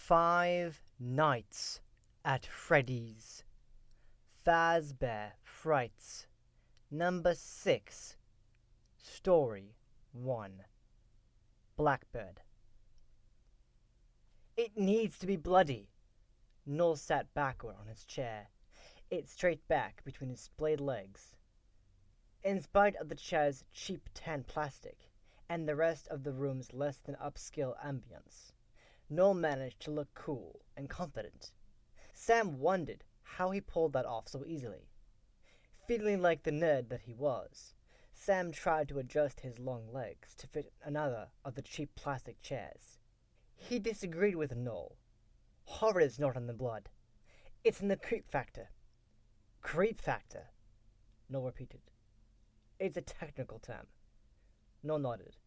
Five Nights at Freddy's. Fazbear Frights. Number 6. Story 1. Blackbird. It needs to be bloody. Noel sat backward on his chair, it straight back between his splayed legs. In spite of the chair's cheap tan plastic and the rest of the room's less than upscale ambience, Noel managed to look cool and confident. Sam wondered how he pulled that off so easily. Feeling like the nerd that he was, Sam tried to adjust his long legs to fit another of the cheap plastic chairs. He disagreed with Noel. Horror is not in the blood. It's in the creep factor. Creep factor? Noel repeated. It's a technical term. Noel nodded.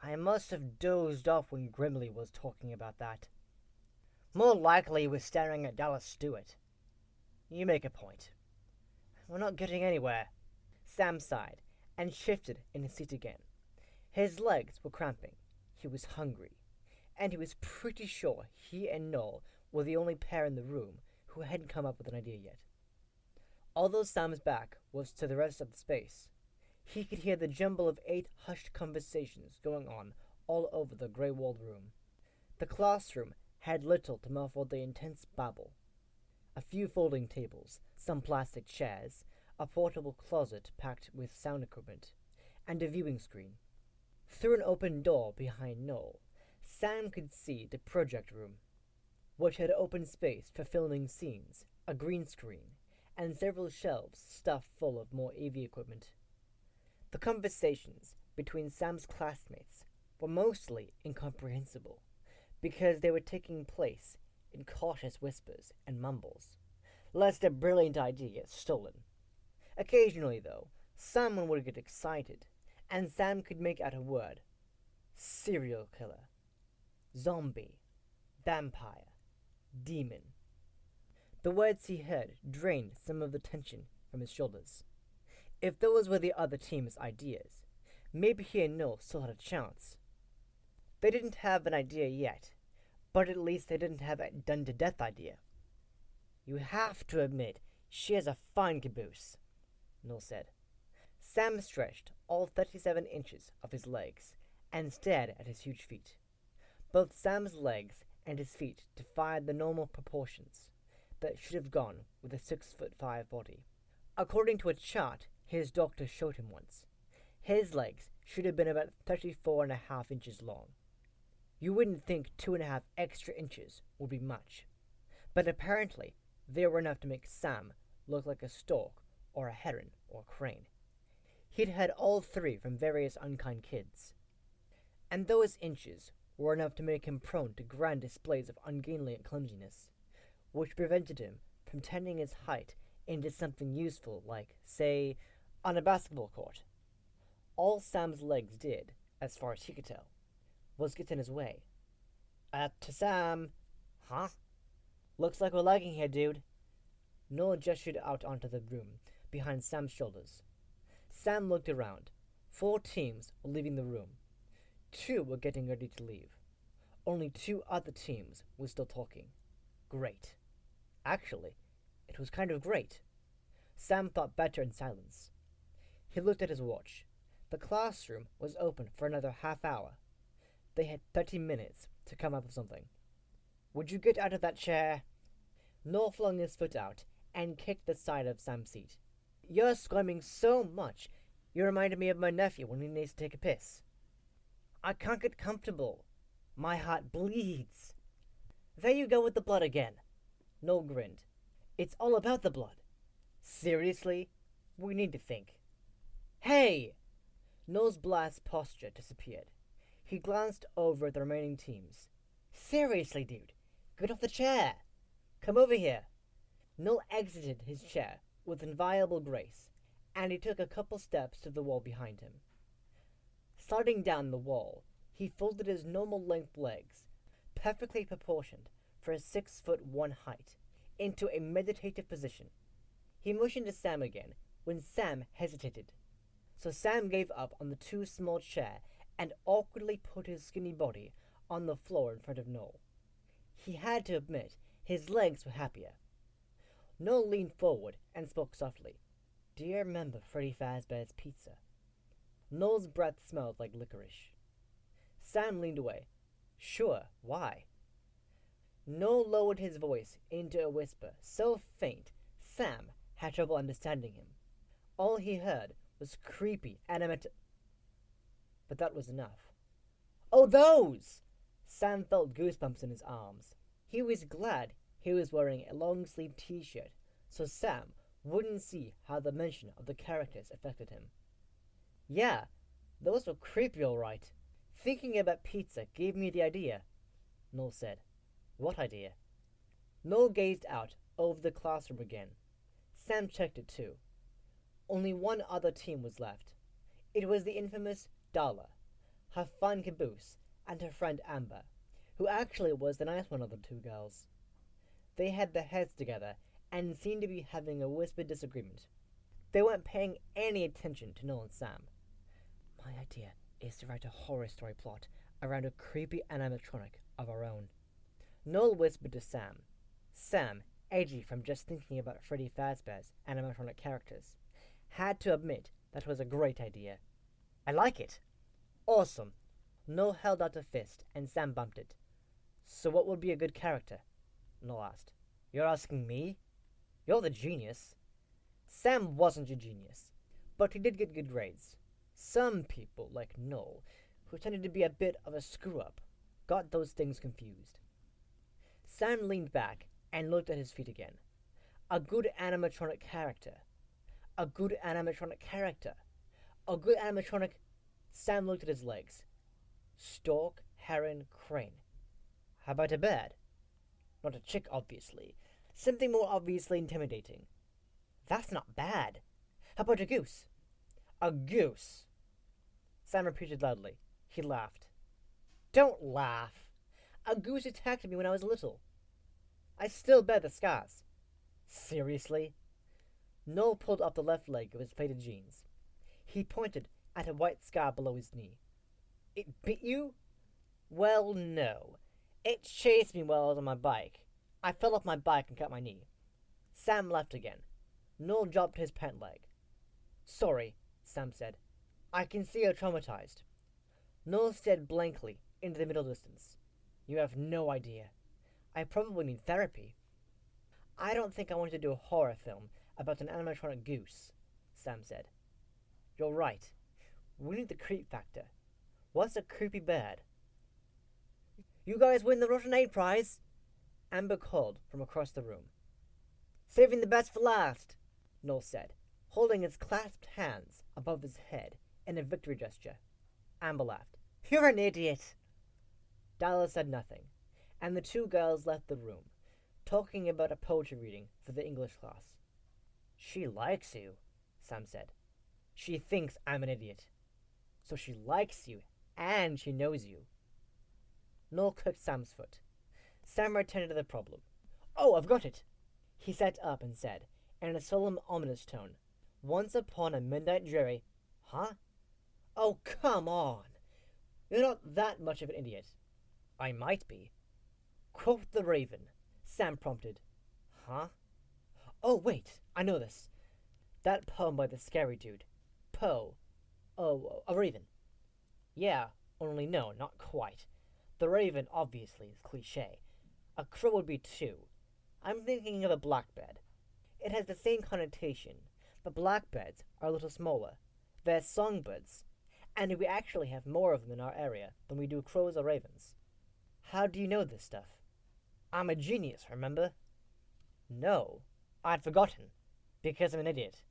I must have dozed off when Grimley was talking about that. More likely he was staring at Dallas Stewart. You make a point. We're not getting anywhere. Sam sighed and shifted in his seat again. His legs were cramping. He was hungry. And he was pretty sure he and Noel were the only pair in the room who hadn't come up with an idea yet. Although Sam's back was to the rest of the space, he could hear the jumble of 8 hushed conversations going on all over the grey-walled room. The classroom had little to muffle the intense babble. A few folding tables, some plastic chairs, a portable closet packed with sound equipment, and a viewing screen. Through an open door behind Noel, Sam could see the project room, which had open space for filming scenes, a green screen, and several shelves stuffed full of more AV equipment. The conversations between Sam's classmates were mostly incomprehensible, because they were taking place in cautious whispers and mumbles, lest a brilliant idea gets stolen. Occasionally, though, someone would get excited, and Sam could make out a word. Serial killer. Zombie. Vampire. Demon. The words he heard drained some of the tension from his shoulders. If those were the other team's ideas, maybe he and Noel still had a chance. They didn't have an idea yet, but at least they didn't have a done-to-death idea. You have to admit, she has a fine caboose, Noel said. Sam stretched all 37 inches of his legs and stared at his huge feet. Both Sam's legs and his feet defied the normal proportions that should have gone with a 6'5" body. According to a chart his doctor showed him once, his legs should have been about 34.5 inches long. You wouldn't think 2.5 extra inches would be much, but apparently they were enough to make Sam look like a stork or a heron or a crane. He'd had all 3 from various unkind kids, and those inches were enough to make him prone to grand displays of ungainly clumsiness, which prevented him from turning his height into something useful like, say, on a basketball court. All Sam's legs did, as far as he could tell, was get in his way. To Sam. Huh? Looks like we're lagging here, dude. Noel gestured out onto the room behind Sam's shoulders. Sam looked around. 4 teams were leaving the room. 2 were getting ready to leave. Only 2 other teams were still talking. Great. Actually, it was kind of great. Sam thought better in silence. He looked at his watch. The classroom was open for another half hour. They had 30 minutes to come up with something. Would you get out of that chair? Noel flung his foot out and kicked the side of Sam's seat. You're squirming so much, you reminded me of my nephew when he needs to take a piss. I can't get comfortable. My heart bleeds. There you go with the blood again. Noel grinned. It's all about the blood. Seriously? We need to think. Hey! Noel's blast posture disappeared. He glanced over at the remaining teams. Seriously, dude, get off the chair. Come over here. Noel exited his chair with inviolable grace, and he took a couple steps to the wall behind him. Sliding down the wall, he folded his normal-length legs, perfectly proportioned for a 6'1" height, into a meditative position. He motioned to Sam again when Sam hesitated. So Sam gave up on the too small chair and awkwardly put his skinny body on the floor in front of Noel. He had to admit his legs were happier. Noel leaned forward and spoke softly. Do you remember Freddy Fazbear's pizza? Noel's breath smelled like licorice. Sam leaned away. Sure, why? Noel lowered his voice into a whisper so faint Sam had trouble understanding him. All he heard was creepy animate. But that was enough. Oh, those! Sam felt goosebumps in his arms. He was glad he was wearing a long-sleeved t-shirt, so Sam wouldn't see how the mention of the characters affected him. Yeah, those were creepy all right. Thinking about pizza gave me the idea, Noel said. What idea? Noel gazed out over the classroom again. Sam checked it too. Only one other team was left. It was the infamous Darla, her fun caboose, and her friend Amber, who actually was the nice one of the two girls. They had their heads together and seemed to be having a whispered disagreement. They weren't paying any attention to Noel and Sam. My idea is to write a horror story plot around a creepy animatronic of our own. Noel whispered to Sam. Sam, edgy from just thinking about Freddy Fazbear's animatronic characters, had to admit that was a great idea. I like it. Awesome. Noel held out a fist and Sam bumped it. So what would be a good character? Noel asked. You're asking me? You're the genius. Sam wasn't a genius, but he did get good grades. Some people, like Noel, who tended to be a bit of a screw-up, got those things confused. Sam leaned back and looked at his feet again. A good animatronic character. A good animatronic character. A good animatronic... Sam looked at his legs. Stork, heron, crane. How about a bird? Not a chick, obviously. Something more obviously intimidating. That's not bad. How about a goose? A goose. Sam repeated loudly. He laughed. Don't laugh. A goose attacked me when I was little. I still bear the scars. Seriously? Noel pulled up the left leg of his faded jeans. He pointed at a white scar below his knee. It bit you? Well, no. It chased me while I was on my bike. I fell off my bike and cut my knee. Sam laughed again. Noel dropped his pant leg. Sorry, Sam said. I can see you're traumatized. Noel stared blankly into the middle distance. You have no idea. I probably need therapy. I don't think I want to do a horror film about an animatronic goose, Sam said. You're right. We need the creep factor. What's a creepy bird? You guys win the Rotten Aid prize, Amber called from across the room. Saving the best for last, Noel said, holding his clasped hands above his head in a victory gesture. Amber laughed. You're an idiot. Darla said nothing, and the two girls left the room, talking about a poetry reading for the English class. She likes you, Sam said. She thinks I'm an idiot. So she likes you, and she knows you. Noel clicked Sam's foot. Sam returned to the problem. Oh, I've got it. He sat up and said, in a solemn, ominous tone, Once upon a midnight dreary... Huh? Oh, come on. You're not that much of an idiot. I might be. Quoth the raven, Sam prompted. Huh? Oh, wait, I know this. That poem by the scary dude. Poe. Oh, a raven. Yeah, only no, not quite. The raven, obviously, is cliché. A crow would be too. I'm thinking of a blackbird. It has the same connotation, but blackbirds are a little smaller. They're songbirds, and we actually have more of them in our area than we do crows or ravens. How do you know this stuff? I'm a genius, remember? No, I'd forgotten, because I'm an idiot.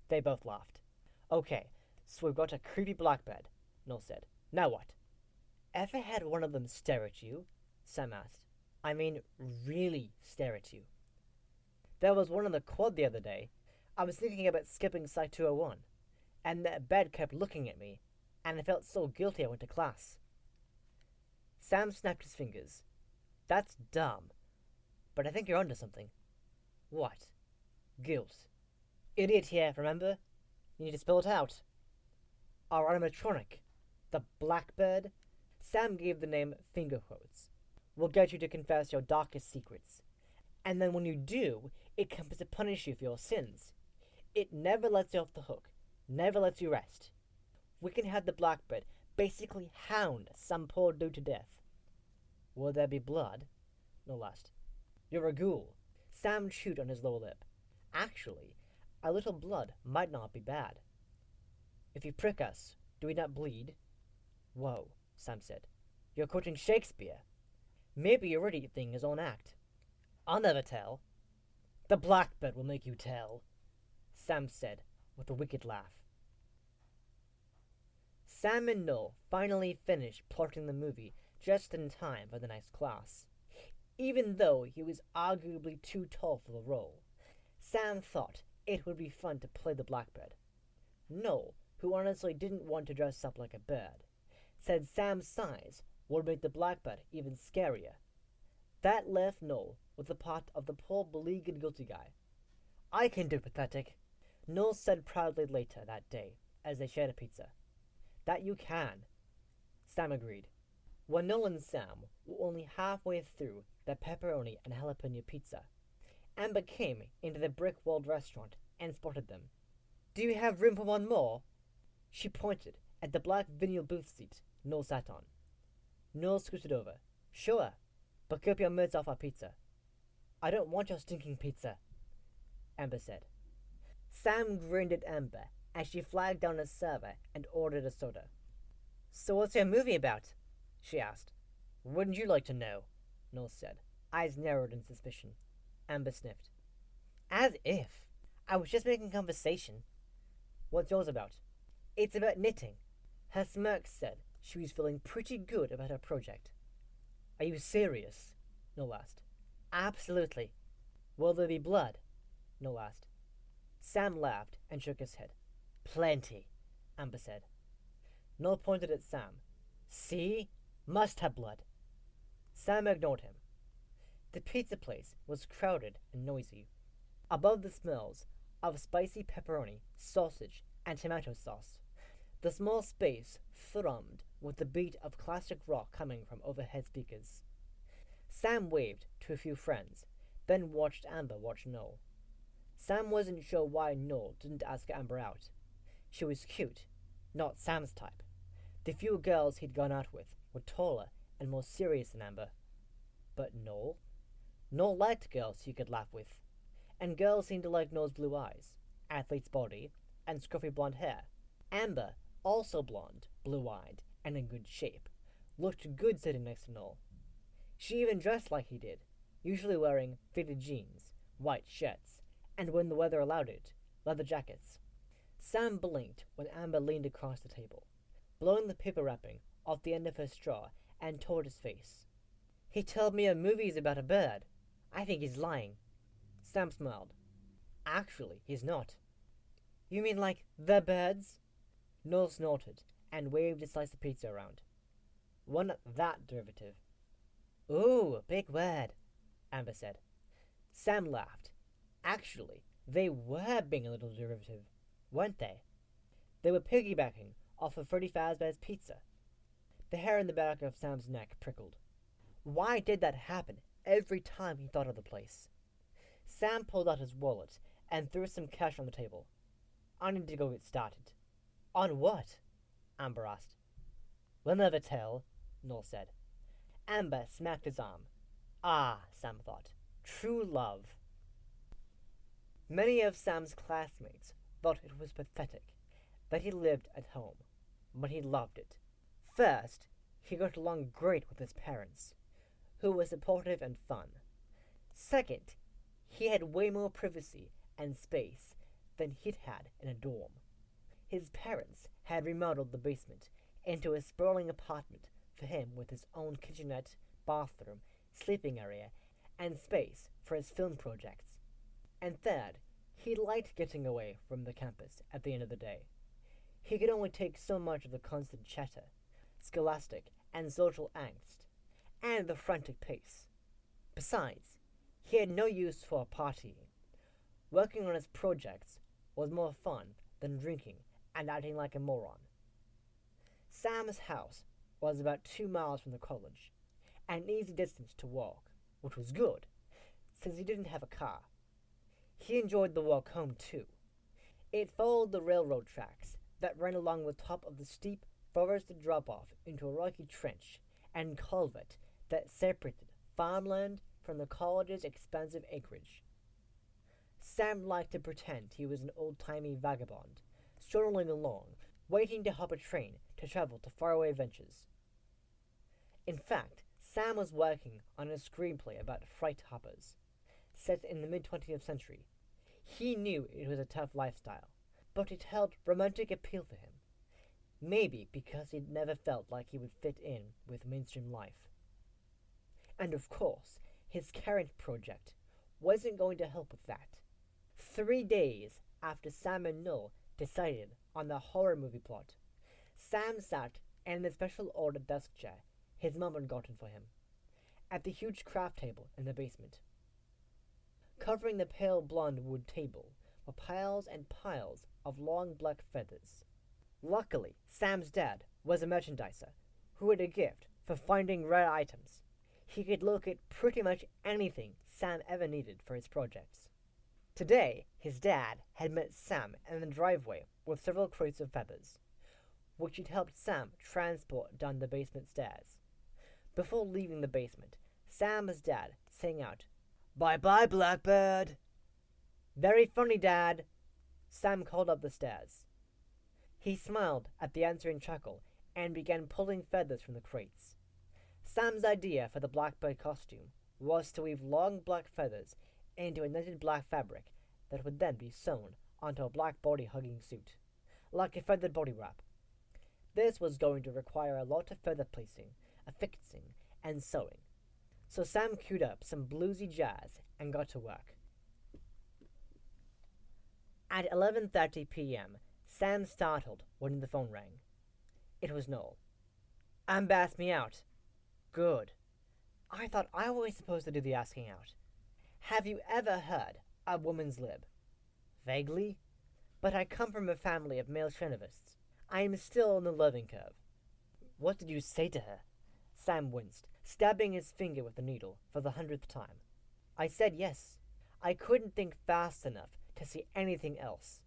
They both laughed. Okay, so we've got a creepy blackbird, Noel said. Now what? Ever had one of them stare at you? Sam asked. I mean, really stare at you. There was one on the quad the other day. I was thinking about skipping Site 201, and that bird kept looking at me, and I felt so guilty I went to class. Sam snapped his fingers. That's dumb, but I think you're onto something. What? Guilt. Idiot here, remember? You need to spell it out. Our animatronic. The Blackbird. Sam gave the name finger quotes. will get you to confess your darkest secrets. And then when you do, it comes to punish you for your sins. It never lets you off the hook, never lets you rest. We can have the Blackbird basically hound some poor dude to death. Will there be blood? Noel asked. You're a ghoul. Sam chewed on his lower lip. Actually, a little blood might not be bad. If you prick us, do we not bleed? Whoa, Sam said. You're quoting Shakespeare. Maybe you're editing his own act. I'll never tell. The Blackbird will make you tell, Sam said with a wicked laugh. Sam and Noel finally finished plotting the movie just in time for the next class. Even though he was arguably too tall for the role, Sam thought it would be fun to play the Blackbird. Noel, who honestly didn't want to dress up like a bird, said Sam's size would make the Blackbird even scarier. That left Noel with the part of the poor beleaguered guilty guy. I can do pathetic, Noel said proudly later that day as they shared a pizza. That you can, Sam agreed. When Noel and Sam were only halfway through their pepperoni and jalapeno pizza, Amber came into the brick-walled restaurant and spotted them. Do you have room for one more? She pointed at the black vinyl booth seat Noel sat on. Noel scooted over. Sure, but keep your mitts off our pizza. I don't want your stinking pizza, Amber said. Sam grinned at Amber as she flagged down a server and ordered a soda. So what's your movie about? She asked. Wouldn't you like to know? Noel said, eyes narrowed in suspicion. Amber sniffed. As if. I was just making conversation. What's yours about? It's about knitting. Her smirk said she was feeling pretty good about her project. Are you serious? Noel asked. Absolutely. Will there be blood? Noel asked. Sam laughed and shook his head. Plenty, Amber said. Noel pointed at Sam. See? Must have blood. Sam ignored him. The pizza place was crowded and noisy. Above the smells of spicy pepperoni, sausage, and tomato sauce, the small space thrummed with the beat of classic rock coming from overhead speakers. Sam waved to a few friends, then watched Amber watch Noel. Sam wasn't sure why Noel didn't ask Amber out. She was cute, not Sam's type. The few girls he'd gone out with were taller and more serious than Amber. But Noel? Noel liked girls he could laugh with, and girls seemed to like Noel's blue eyes, athlete's body, and scruffy blonde hair. Amber, also blonde, blue-eyed, and in good shape, looked good sitting next to Noel. She even dressed like he did, usually wearing fitted jeans, white shirts, and when the weather allowed it, leather jackets. Sam blinked when Amber leaned across the table, blowing the paper wrapping off the end of her straw and toward his face. He told me a movie's about a bird. I think he's lying. Sam smiled. Actually, he's not. You mean like the birds? Noel snorted and waved a slice of pizza around. One that derivative. Ooh, big word, Amber said. Sam laughed. Actually, they were being a little derivative, weren't they? They were piggybacking off of Freddy Fazbear's pizza. The hair in the back of Sam's neck prickled. Why did that happen every time he thought of the place? Sam pulled out his wallet and threw some cash on the table. I need to go get started. On what? Amber asked. We'll never tell, Noel said. Amber smacked his arm. Ah, Sam thought. True love. Many of Sam's classmates thought it was pathetic that he lived at home, but he loved it. First, he got along great with his parents, who were supportive and fun. Second, he had way more privacy and space than he'd had in a dorm. His parents had remodeled the basement into a sprawling apartment for him with his own kitchenette, bathroom, sleeping area, and space for his film projects. And third, he liked getting away from the campus at the end of the day. He could only take so much of the constant chatter, scholastic and social angst, and the frantic pace. Besides, he had no use for partying. Working on his projects was more fun than drinking and acting like a moron. Sam's house was about 2 miles from the college, an easy distance to walk, which was good, since he didn't have a car. He enjoyed the walk home too. It followed the railroad tracks that ran along the top of the steep, forested drop-off into a rocky trench and culvert that separated farmland from the college's expansive acreage. Sam liked to pretend he was an old-timey vagabond, strolling along, waiting to hop a train to travel to faraway ventures. In fact, Sam was working on a screenplay about freight hoppers, set in the mid-20th century. He knew it was a tough lifestyle, but it held romantic appeal for him. Maybe because he'd never felt like he would fit in with mainstream life. And of course, his current project wasn't going to help with that. 3 days after Sam and Noel decided on the horror movie plot, Sam sat in the special ordered desk chair his mom had gotten for him, at the huge craft table in the basement. Covering the pale blonde wood table were piles and piles of long black feathers. Luckily, Sam's dad was a merchandiser who had a gift for finding rare items. He could locate pretty much anything Sam ever needed for his projects. Today, his dad had met Sam in the driveway with several crates of feathers, which he'd helped Sam transport down the basement stairs. Before leaving the basement, Sam's dad sang out, "Bye-bye, Blackbird!" "Very funny, Dad," Sam called up the stairs. He smiled at the answering chuckle and began pulling feathers from the crates. Sam's idea for the Blackbird costume was to weave long black feathers into a knitted black fabric that would then be sewn onto a black body-hugging suit, like a feathered body wrap. This was going to require a lot of feather placing, affixing, and sewing, so Sam queued up some bluesy jazz and got to work. At 11:30 p.m., Sam startled when the phone rang. It was Noel. "Bass me out." "Good. I thought I was supposed to do the asking out. Have you ever heard a woman's lib?" "Vaguely. But I come from a family of male chauvinists. I am still on the learning curve." "What did you say to her?" Sam winced, stabbing his finger with the needle for the 100th time. "I said yes. I couldn't think fast enough to see anything else.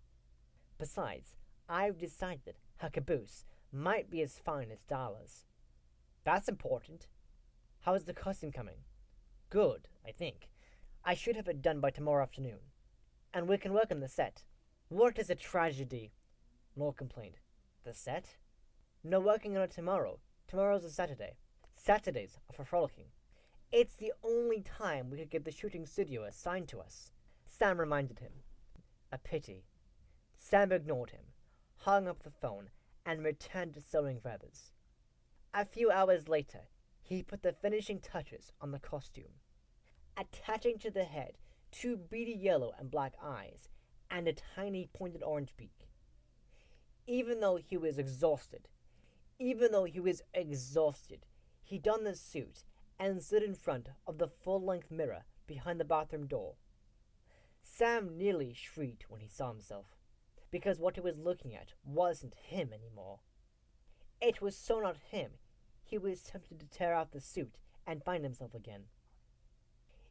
Besides, I've decided her caboose might be as fine as Darla's." "That's important. How's the costume coming?" "Good, I think. I should have it done by tomorrow afternoon. And we can work on the set." "What is a tragedy?" Noel complained. "The set?" "No, working on it tomorrow. Tomorrow's a Saturday. Saturdays are for frolicking. It's the only time we could get the shooting studio assigned to us," Sam reminded him. "A pity." Sam ignored him, hung up the phone, and returned to sewing feathers. A few hours later, he put the finishing touches on the costume, attaching to the head 2 beady yellow and black eyes and a tiny pointed orange beak. Even though he was exhausted, he donned the suit and stood in front of the full-length mirror behind the bathroom door. Sam nearly shrieked when he saw himself, because what he was looking at wasn't him anymore. It was so not him, he was tempted to tear off the suit and find himself again.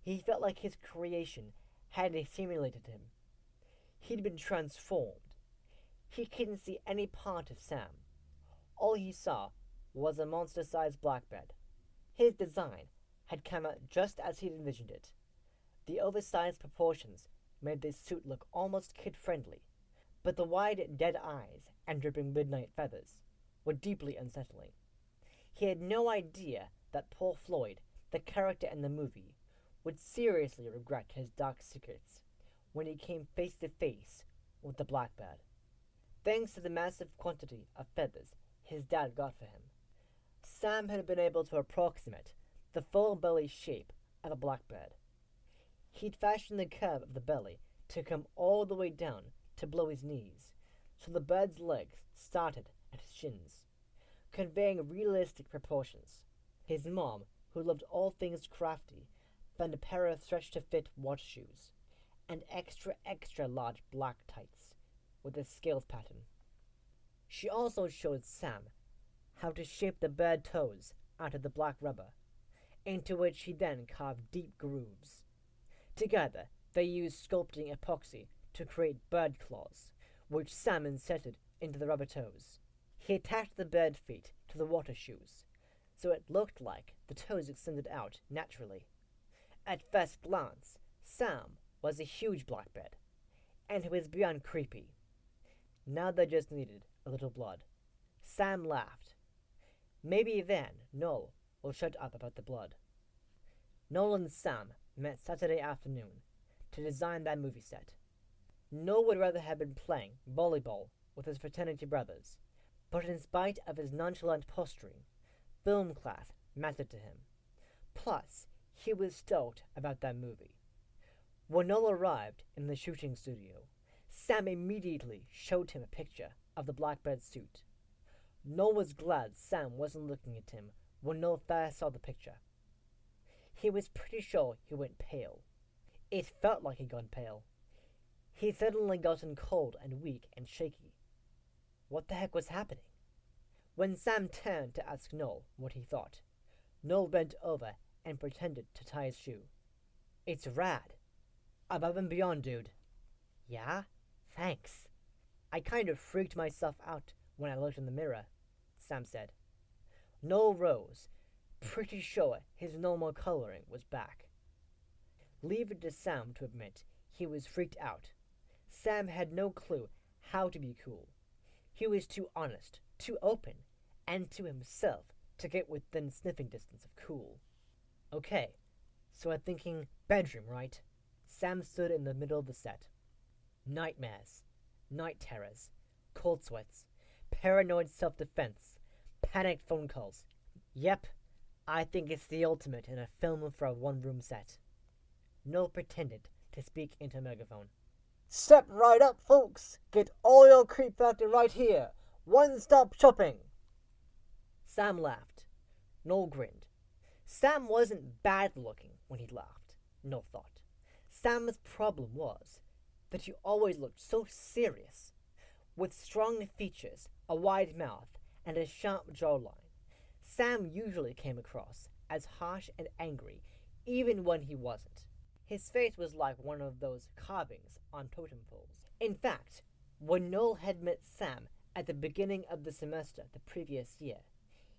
He felt like his creation had assimilated him. He'd been transformed. He couldn't see any part of Sam. All he saw was a monster-sized Blackbird. His design had come out just as he'd envisioned it. The oversized proportions made this suit look almost kid-friendly, but the wide, dead eyes and dripping midnight feathers were deeply unsettling. He had no idea that Paul Floyd, the character in the movie, would seriously regret his dark secrets when he came face to face with the Blackbird. Thanks to the massive quantity of feathers his dad got for him, Sam had been able to approximate the full belly shape of a Blackbird. He'd fashioned the curve of the belly to come all the way down to below his knees, so the bird's legs started at his shins, conveying realistic proportions. His mom, who loved all things crafty, found a pair of stretch-to-fit watch shoes and extra large black tights with a scales pattern. She also showed Sam how to shape the bird toes out of the black rubber, into which he then carved deep grooves. Together, they used sculpting epoxy to create bird claws, which Sam inserted into the rubber toes. He attached the bird feet to the water shoes, so it looked like the toes extended out naturally. At first glance, Sam was a huge Blackbird, and it was beyond creepy. Now they just needed a little blood. Sam laughed. Maybe then Noel will shut up about the blood. Noel and Sam met Saturday afternoon to design that movie set. Noel would rather have been playing volleyball with his fraternity brothers, but in spite of his nonchalant posturing, film class mattered to him. Plus, he was stoked about that movie. When Noel arrived in the shooting studio, Sam immediately showed him a picture of the Blackbird suit. Noel was glad Sam wasn't looking at him when Noel first saw the picture. He was pretty sure he went pale. It felt like he'd gone pale. He'd suddenly gotten cold and weak and shaky. What the heck was happening? When Sam turned to ask Noel what he thought, Noel bent over and pretended to tie his shoe. It's rad. Above and beyond, dude. Yeah? Thanks. I kind of freaked myself out when I looked in the mirror, Sam said. Noel rose, pretty sure his normal coloring was back. Leave it to Sam to admit he was freaked out. Sam had no clue how to be cool. He was too honest, too open, and to himself to get within sniffing distance of cool. Okay, so I'm thinking bedroom, right? Sam stood in the middle of the set. Nightmares, night terrors, cold sweats, paranoid self-defense, panicked phone calls. Yep, I think it's the ultimate in a film for a one-room set. Noel pretended to speak into a megaphone. Step right up, folks! Get all your creep factor right here! One-stop shopping! Sam laughed. Noel grinned. Sam wasn't bad-looking when he laughed, Noel thought. Sam's problem was that he always looked so serious, with strong features, a wide mouth, and a sharp jawline. Sam usually came across as harsh and angry, even when he wasn't. His face was like one of those carvings on totem poles. In fact, when Noel had met Sam at the beginning of the semester the previous year,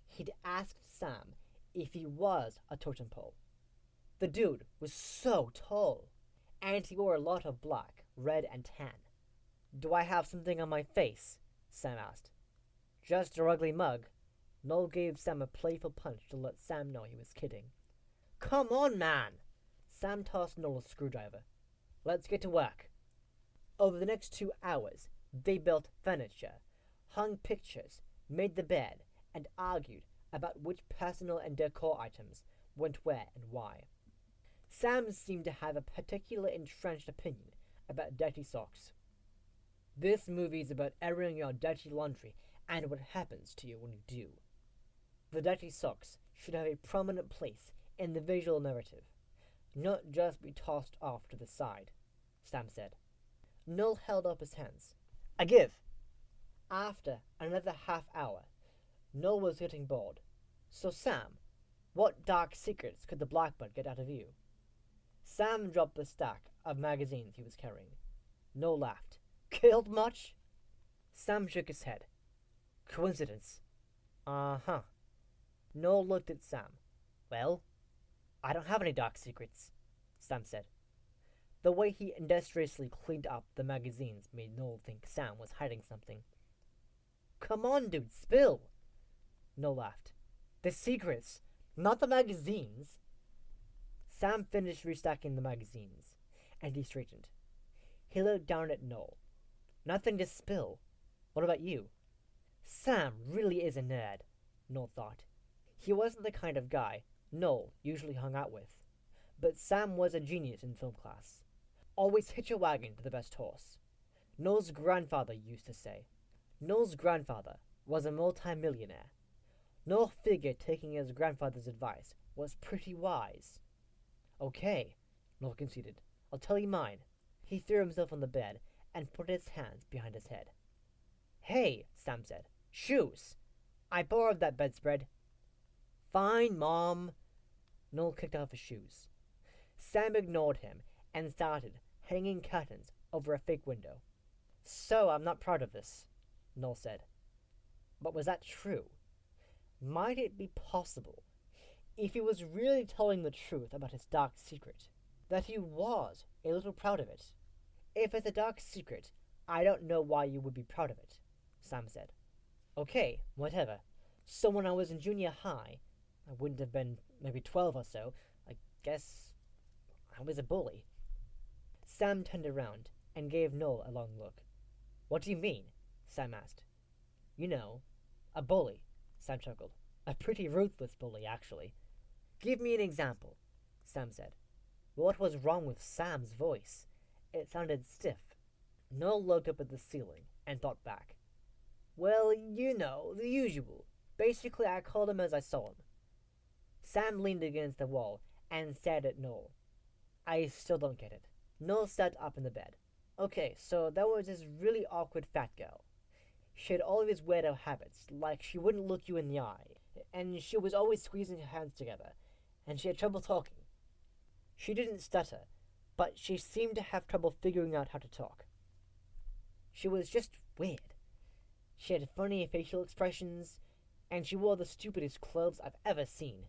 he'd asked Sam if he was a totem pole. The dude was so tall, and he wore a lot of black, red, and tan. Do I have something on my face? Sam asked. Just your ugly mug. Noel gave Sam a playful punch to let Sam know he was kidding. Come on, man! Sam tossed Noel a screwdriver. Let's get to work. Over the next 2 hours, they built furniture, hung pictures, made the bed, and argued about which personal and decor items went where and why. Sam seemed to have a particular entrenched opinion about dirty socks. This movie is about airing your dirty laundry and what happens to you when you do. The dirty socks should have a prominent place in the visual narrative, not just be tossed off to the side, Sam said. Noel held up his hands. I give. After another half hour, Noel was getting bored. So Sam, what dark secrets could the Blackbird get out of you? Sam dropped the stack of magazines he was carrying. Noel laughed. Killed much? Sam shook his head. Coincidence. Uh-huh. Noel looked at Sam. Well, I don't have any dark secrets, Sam said. The way he industriously cleaned up the magazines made Noel think Sam was hiding something. Come on, dude, spill! Noel laughed. The secrets, not the magazines. Sam finished restacking the magazines, and he straightened. He looked down at Noel. Nothing to spill. What about you? Sam really is a nerd, Noel thought. He wasn't the kind of guy Noel usually hung out with, but Sam was a genius in film class. Always hitch a wagon to the best horse. Noel's grandfather used to say. Noel's grandfather was a multi-millionaire. Noel figured taking his grandfather's advice was pretty wise. Okay, Noel conceded. I'll tell you mine. He threw himself on the bed and put his hands behind his head. Hey, Sam said. Shoes! I borrowed that bedspread. Fine, Mom. Noel kicked off his shoes. Sam ignored him and started hanging curtains over a fake window. So I'm not proud of this, Noel said. But was that true? Might it be possible, if he was really telling the truth about his dark secret, that he was a little proud of it? If it's a dark secret, I don't know why you would be proud of it, Sam said. Okay, whatever. So when I was in junior high, I wouldn't have been maybe 12 or so, I guess I was a bully. Sam turned around and gave Noel a long look. What do you mean? Sam asked. You know, a bully, Sam chuckled. A pretty ruthless bully, actually. Give me an example, Sam said. What was wrong with Sam's voice? It sounded stiff. Noel looked up at the ceiling and thought back. Well, you know, the usual. Basically, I called him as I saw him. Sam leaned against the wall and stared at Noel. I still don't get it. Noel sat up in the bed. Okay, so there was this really awkward fat girl. She had all of these weirdo habits, like she wouldn't look you in the eye, and she was always squeezing her hands together, and she had trouble talking. She didn't stutter, but she seemed to have trouble figuring out how to talk. She was just weird. She had funny facial expressions, and she wore the stupidest clothes I've ever seen.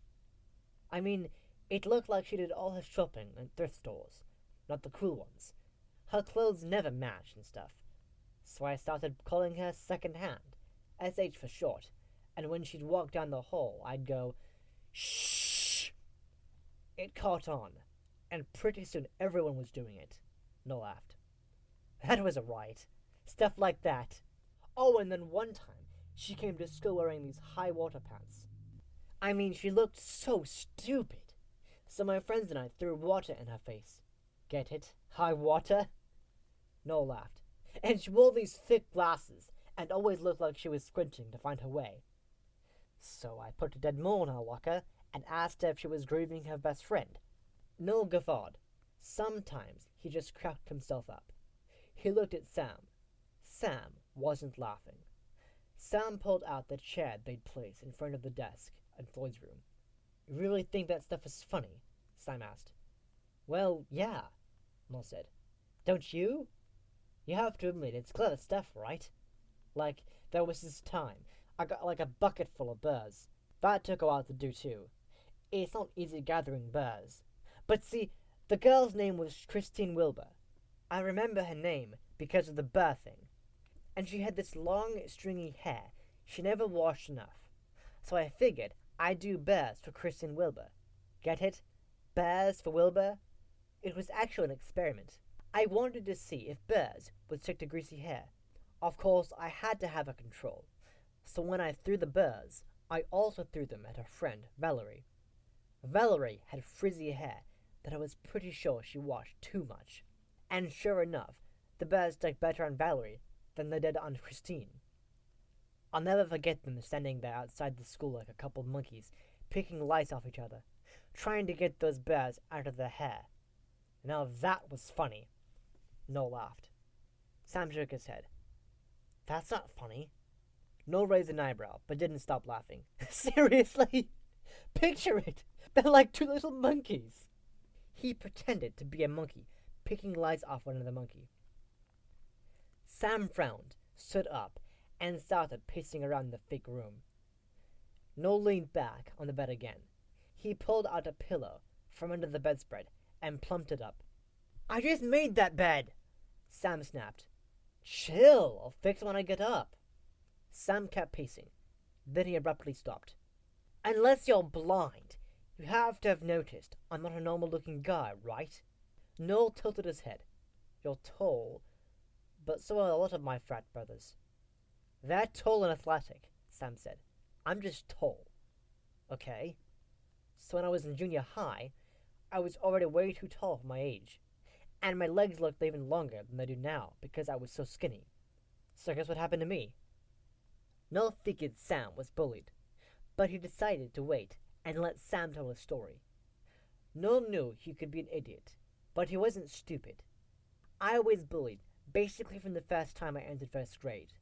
I mean, it looked like she did all her shopping in thrift stores, not the cool ones. Her clothes never matched and stuff. So I started calling her second-hand, SH for short, and when she'd walk down the hall, I'd go, shh. It caught on, and pretty soon everyone was doing it. Noel laughed. That was a riot. Stuff like that. Oh, and then one time, she came to school wearing these high-water pants. I mean, she looked so stupid. So my friends and I threw water in her face. Get it? High water? Noel laughed. And she wore these thick glasses, and always looked like she was squinting to find her way. So I put a dead mole in her locker, and asked her if she was grieving her best friend. Noel guffawed. Sometimes he just cracked himself up. He looked at Sam. Sam wasn't laughing. Sam pulled out the chair they'd placed in front of the desk in Floyd's room. You really think that stuff is funny? Sam asked. Well, yeah, Noel said. Don't you? You have to admit it's clever stuff, right? Like, there was this time I got like a bucket full of burrs. That took a while to do too. It's not easy gathering burrs. But see, the girl's name was Christine Wilbur. I remember her name because of the burr thing. And she had this long, stringy hair she never washed enough. So I figured I'd do burrs for Christine Wilbur. Get it? Burrs for Wilbur? It was actually an experiment. I wanted to see if burrs would stick to greasy hair. Of course, I had to have a control. So when I threw the burrs, I also threw them at her friend, Valerie. Valerie had frizzy hair that I was pretty sure she washed too much. And sure enough, the burrs stuck better on Valerie than they did on Christine. I'll never forget them standing there outside the school like a couple monkeys, picking lice off each other, trying to get those burrs out of their hair. Now that was funny. Noel laughed. Sam shook his head. That's not funny. Noel raised an eyebrow, but didn't stop laughing. Seriously? Picture it! They're like two little monkeys. He pretended to be a monkey, picking lice off another monkey. Sam frowned, stood up, and started pacing around the fake room. Noel leaned back on the bed again. He pulled out a pillow from under the bedspread and plumped it up. I just made that bed! Sam snapped. Chill, I'll fix it when I get up. Sam kept pacing. Then he abruptly stopped. Unless you're blind, you have to have noticed I'm not a normal-looking guy, right? Noel tilted his head. You're tall, but so are a lot of my frat brothers. They're tall and athletic, Sam said. I'm just tall. Okay. So when I was in junior high, I was already way too tall for my age. And my legs looked even longer than they do now because I was so skinny. So guess what happened to me? Noel figured Sam was bullied, but he decided to wait and let Sam tell his story. Noel knew he could be an idiot, but he wasn't stupid. I was bullied basically from the first time I entered first grade,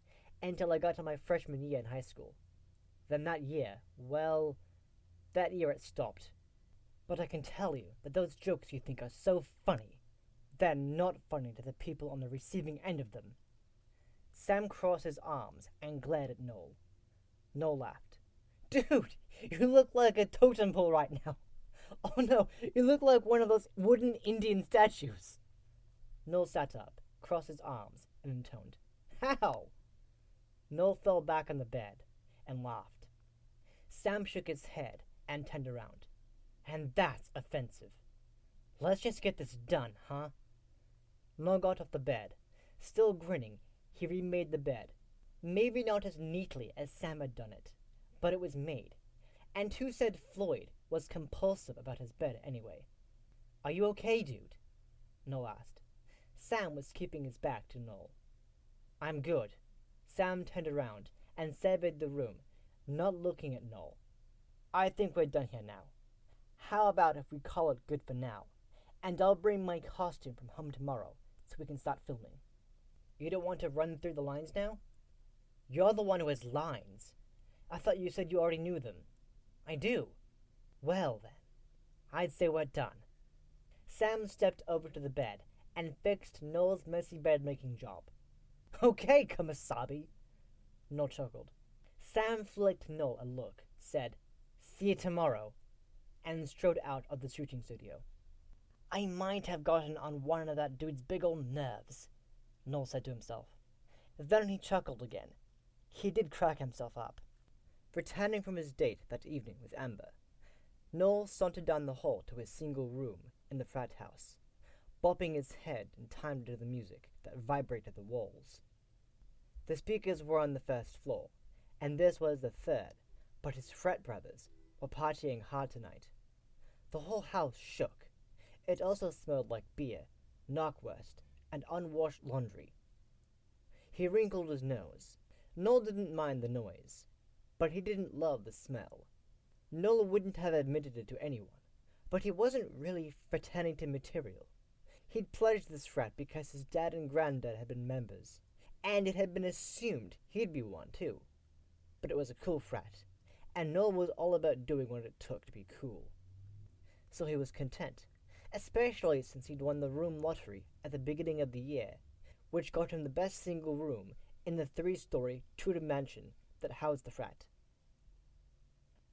until I got to my freshman year in high school. Then that year it stopped. But I can tell you that those jokes you think are so funny, they're not funny to the people on the receiving end of them. Sam crossed his arms and glared at Noel. Noel laughed. Dude, you look like a totem pole right now. Oh no, you look like one of those wooden Indian statues. Noel sat up, crossed his arms, and intoned. How? Noel fell back on the bed and laughed. Sam shook his head and turned around. And that's offensive. Let's just get this done, huh? Noel got off the bed. Still grinning, he remade the bed. Maybe not as neatly as Sam had done it, but it was made. And who said Floyd was compulsive about his bed anyway? Are you okay, dude? Noel asked. Sam was keeping his back to Noel. I'm good. Sam turned around and surveyed the room, not looking at Noel. I think we're done here now. How about if we call it good for now, and I'll bring my costume from home tomorrow so we can start filming. You don't want to run through the lines now? You're the one who has lines. I thought you said you already knew them. I do. Well then, I'd say we're done. Sam stepped over to the bed and fixed Noel's messy bed-making job. Okay, Kumasabi, Noel chuckled. Sam flicked Noel a look, said, see you tomorrow, and strode out of the shooting studio. I might have gotten on one of that dude's big old nerves, Noel said to himself. Then he chuckled again. He did crack himself up. Returning from his date that evening with Amber, Noel sauntered down the hall to his single room in the frat house, bopping his head in time to the music that vibrated the walls. The speakers were on the first floor, and this was the third, but his frat brothers were partying hard tonight. The whole house shook. It also smelled like beer, knockwurst, and unwashed laundry. He wrinkled his nose. Noel didn't mind the noise, but he didn't love the smell. Noel wouldn't have admitted it to anyone, but he wasn't really fraternity material. He'd pledged this frat because his dad and granddad had been members, and it had been assumed he'd be one too. But it was a cool frat, and Noel was all about doing what it took to be cool. So he was content, especially since he'd won the room lottery at the beginning of the year, which got him the best single room in the 3-story Tudor mansion that housed the frat.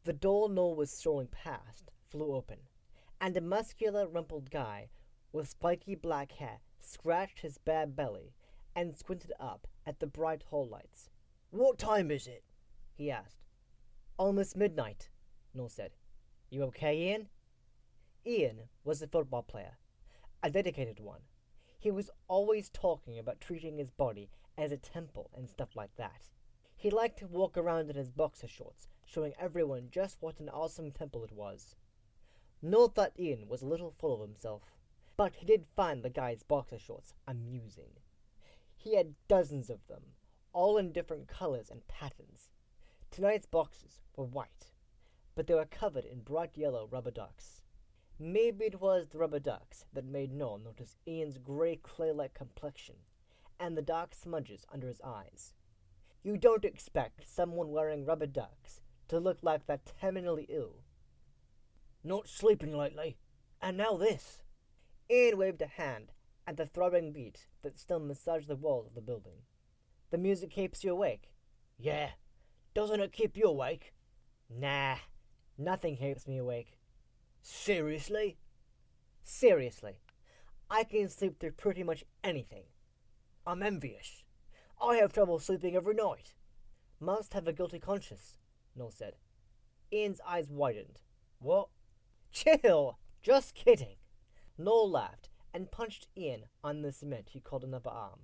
The door Noel was strolling past flew open, and a muscular, rumpled guy with spiky black hair scratched his bare belly and squinted up at the bright hall lights. What time is it? He asked. Almost midnight, Noel said. You okay, Ian? Ian was a football player, a dedicated one. He was always talking about treating his body as a temple and stuff like that. He liked to walk around in his boxer shorts, showing everyone just what an awesome temple it was. Noel thought Ian was a little full of himself, but he did find the guy's boxer shorts amusing. He had dozens of them, all in different colors and patterns. Tonight's boxers were white, but they were covered in bright yellow rubber ducks. Maybe it was the rubber ducks that made Noel notice Ian's gray clay-like complexion and the dark smudges under his eyes. You don't expect someone wearing rubber ducks to look like that terminally ill. Not sleeping lately, and now this. Ian waved a hand at the throbbing beat that still massaged the walls of the building. The music keeps you awake. Yeah. Doesn't it keep you awake? Nah. Nothing keeps me awake. Seriously? Seriously. I can sleep through pretty much anything. I'm envious. I have trouble sleeping every night. Must have a guilty conscience, Noel said. Ian's eyes widened. What? Chill! Just kidding. Noel laughed and punched Ian on the cement he called an upper arm.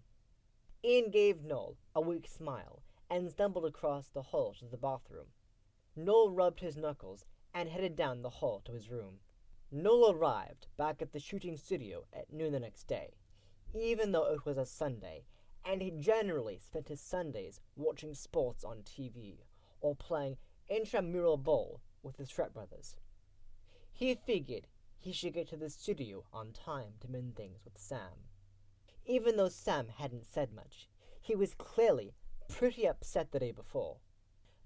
Ian gave Noel a weak smile and stumbled across the hall to the bathroom. Noel rubbed his knuckles and headed down the hall to his room. Noel arrived back at the shooting studio at noon the next day, even though it was a Sunday, and he generally spent his Sundays watching sports on TV or playing intramural ball with his frat brothers. He figured he should get to the studio on time to mend things with Sam. Even though Sam hadn't said much, he was clearly pretty upset the day before.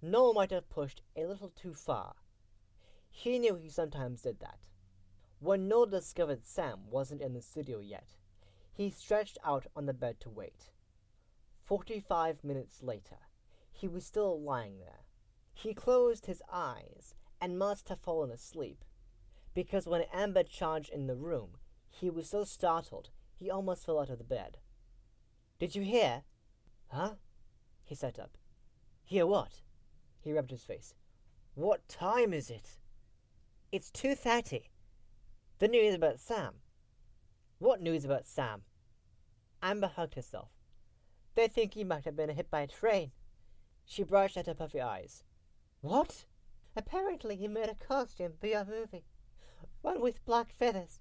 Noel might have pushed a little too far. He knew he sometimes did that. When Noel discovered Sam wasn't in the studio yet, he stretched out on the bed to wait. 45 minutes later, he was still lying there. He closed his eyes and must have fallen asleep, because when Amber charged in the room, he was so startled he almost fell out of the bed. "Did you hear?" "Huh?" He sat up. "Hear what?" He rubbed his face. "What time is it?" "It's 2:30. The news about Sam." "What news about Sam?" Amber hugged herself. "They think he might have been hit by a train." She brushed at her puffy eyes. "What?" "Apparently he made a costume for your movie. One with black feathers.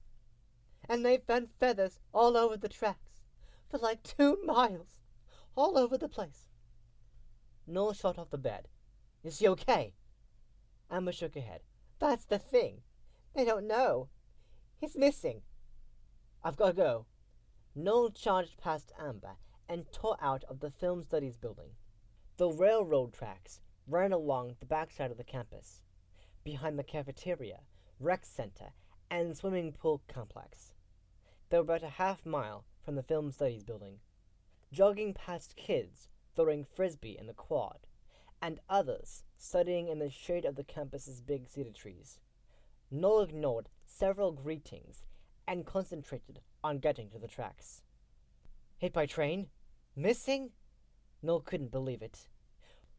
And they found feathers all over the tracks. For like 2 miles. All over the place." Noel shot off the bed. "Is he okay?" Amber shook her head. "That's the thing. They don't know. He's missing." "I've got to go." Noel charged past Amber and tore out of the film studies building. The railroad tracks ran along the backside of the campus, behind the cafeteria, rec center, and swimming pool complex. They were about a half-mile from the film studies building. Jogging past kids throwing frisbee in the quad, and others studying in the shade of the campus's big cedar trees, Noel ignored several greetings and concentrated on getting to the tracks. "Hit by train? Missing?" Noel couldn't believe it.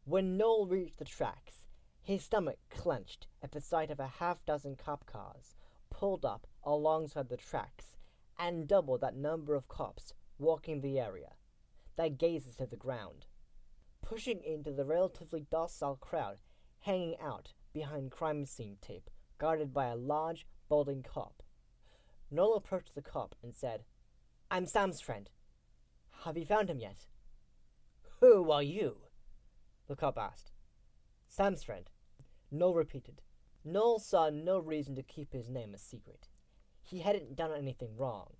When Noel reached the tracks, his stomach clenched at the sight of a half-dozen cop cars pulled up alongside the tracks, and double that number of cops walking the area, their gazes to the ground, pushing into the relatively docile crowd hanging out behind crime scene tape guarded by a large, balding cop. Noel approached the cop and said, "I'm Sam's friend. Have you found him yet?" "Who are you?" the cop asked. "Sam's friend," Noel repeated. Noel saw no reason to keep his name a secret. He hadn't done anything wrong.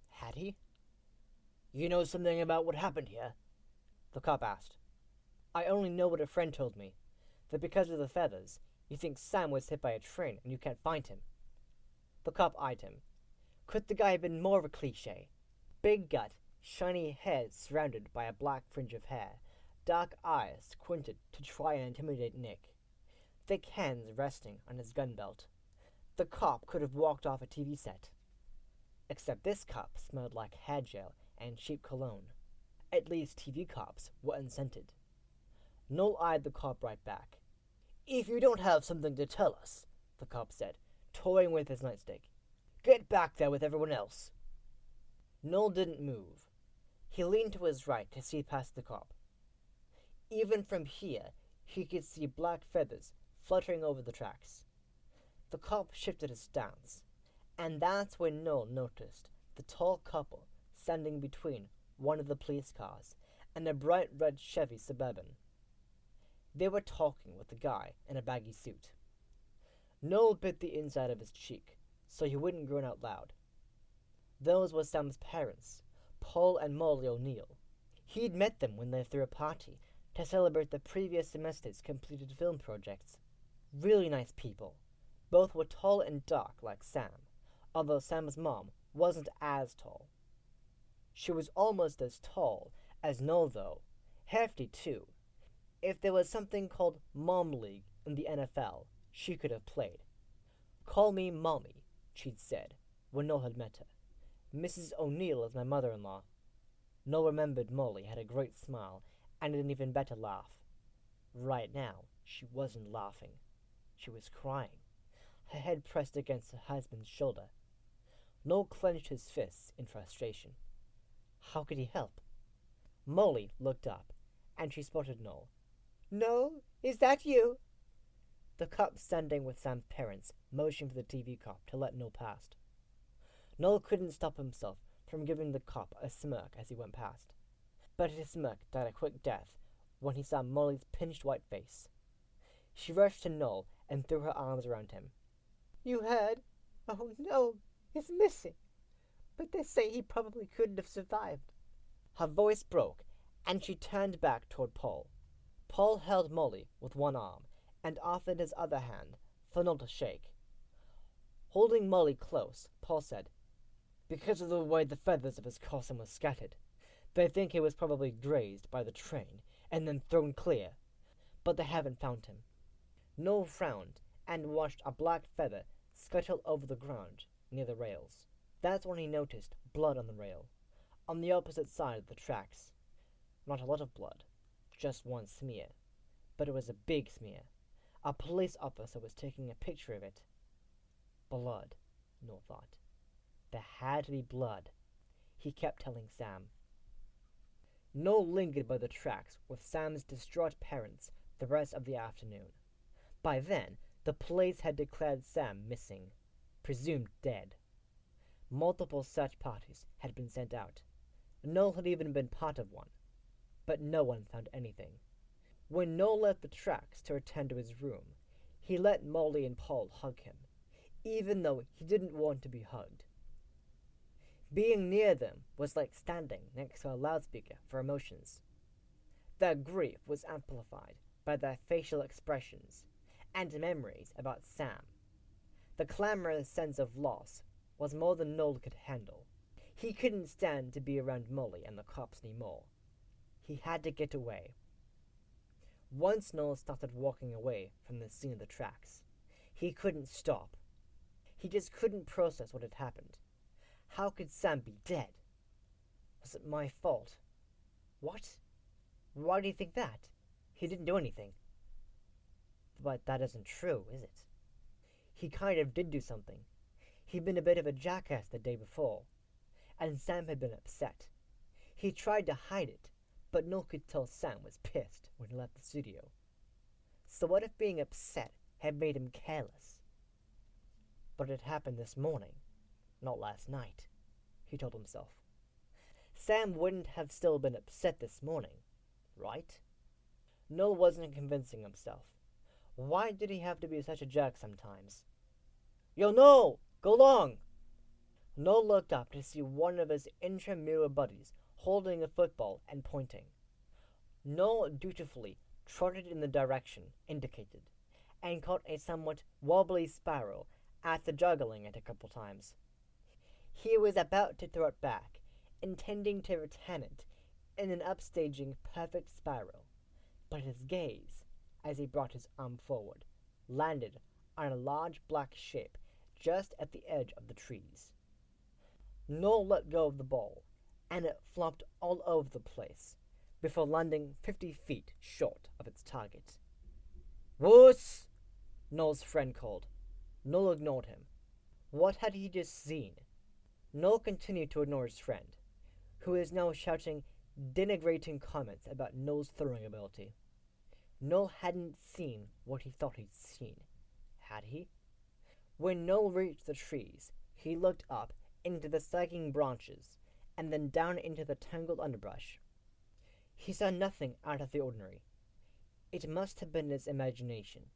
Had he? "You know something about what happened here?" the cop asked. "I only know what a friend told me, that because of the feathers, you think Sam was hit by a train and you can't find him." The cop eyed him. Could the guy have been more of a cliché? Big gut, shiny head surrounded by a black fringe of hair, dark eyes squinted to try and intimidate Nick, thick hands resting on his gun belt. The cop could have walked off a TV set. Except this cop smelled like hair gel and cheap cologne. At least TV cops were unscented. Noel eyed the cop right back. "If you don't have something to tell us," the cop said, toying with his nightstick, "get back there with everyone else." Noel didn't move. He leaned to his right to see past the cop. Even from here, he could see black feathers fluttering over the tracks. The cop shifted his stance, and that's when Noel noticed the tall couple standing between one of the police cars and a bright red Chevy Suburban. They were talking with a guy in a baggy suit. Noel bit the inside of his cheek so he wouldn't groan out loud. Those were Sam's parents, Paul and Molly O'Neill. He'd met them when they threw a party to celebrate the previous semester's completed film projects. Really nice people. Both were tall and dark like Sam, although Sam's mom wasn't as tall. She was almost as tall as Noel, though. Hefty, too. If there was something called Mom League in the NFL, she could have played. "Call me Mommy," she'd said when Noel had met her. "Mrs. O'Neill is my mother-in-law." Noel remembered Molly had a great smile and an even better laugh. Right now, she wasn't laughing. She was crying, her head pressed against her husband's shoulder. Noel clenched his fists in frustration. How could he help? Molly looked up, and she spotted Noel. "Noel, is that you?" The cop standing with Sam's parents motioned for the TV cop to let Noel past. Noel couldn't stop himself from giving the cop a smirk as he went past. But his smirk died a quick death when he saw Molly's pinched white face. She rushed to Noel and threw her arms around him. "You heard? Oh, no, he's missing. But they say he probably couldn't have survived." Her voice broke, and she turned back toward Paul. Paul held Molly with one arm and offered his other hand for Noel to shake. Holding Molly close, Paul said, "Because of the way the feathers of his costume were scattered, they think he was probably grazed by the train and then thrown clear, but they haven't found him." Noel frowned and watched a black feather scuttle over the ground near the rails. That's when he noticed blood on the rail, on the opposite side of the tracks. Not a lot of blood, just one smear, but it was a big smear. A police officer was taking a picture of it. Blood, Noel thought. There had to be blood, he kept telling Sam. Noel lingered by the tracks with Sam's distraught parents the rest of the afternoon. By then, the police had declared Sam missing, presumed dead. Multiple search parties had been sent out. Noel had even been part of one, but no one found anything. When Noel left the tracks to return to his room, he let Molly and Paul hug him, even though he didn't want to be hugged. Being near them was like standing next to a loudspeaker for emotions. Their grief was amplified by their facial expressions and memories about Sam. The clamorous sense of loss was more than Noel could handle. He couldn't stand to be around Molly and the cops anymore. He had to get away. Once Noel started walking away from the scene of the tracks, he couldn't stop. He just couldn't process what had happened. How could Sam be dead? Was it my fault? What? Why do you think that? He didn't do anything. But that isn't true, is it? He kind of did do something. He'd been a bit of a jackass the day before, and Sam had been upset. He tried to hide it, but Noel could tell Sam was pissed when he left the studio. So what if being upset had made him careless? But it happened this morning, not last night, he told himself. Sam wouldn't have still been upset this morning, right? Noel wasn't convincing himself. Why did he have to be such a jerk sometimes? "Yo, Noel! Go long!" Noel looked up to see one of his intramural buddies holding a football and pointing. Noel dutifully trotted in the direction indicated and caught a somewhat wobbly sparrow after juggling it a couple times. He was about to throw it back, intending to return it in an upstaging perfect spiral, but his gaze, as he brought his arm forward, landed on a large black shape just at the edge of the trees. Noel let go of the ball, and it flopped all over the place, before landing 50 feet short of its target. "Wuss!" Noel's friend called. Noel ignored him. What had he just seen? Noel continued to ignore his friend, who was now shouting denigrating comments about Noel's throwing ability. Noel hadn't seen what he thought he'd seen, had he? When Noel reached the trees, he looked up into the sagging branches and then down into the tangled underbrush. He saw nothing out of the ordinary. It must have been his imagination.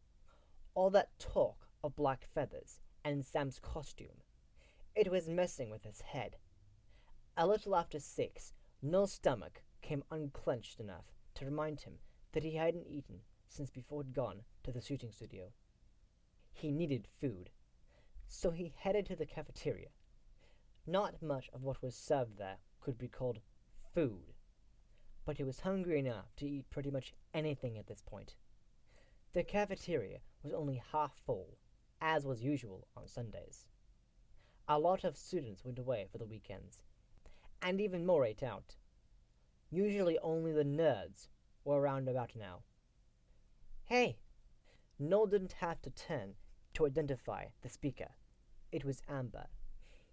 All that talk of black feathers and Sam's costume. It was messing with his head. A little after 6, Noel's stomach came unclenched enough to remind him that he hadn't eaten since before he'd gone to the shooting studio. He needed food, so he headed to the cafeteria. Not much of what was served there could be called food, but he was hungry enough to eat pretty much anything at this point. The cafeteria was only half full, as was usual on Sundays. A lot of students went away for the weekends, and even more ate out. Usually only the nerds were around about now. "Hey!" Noel didn't have to turn to identify the speaker. It was Amber.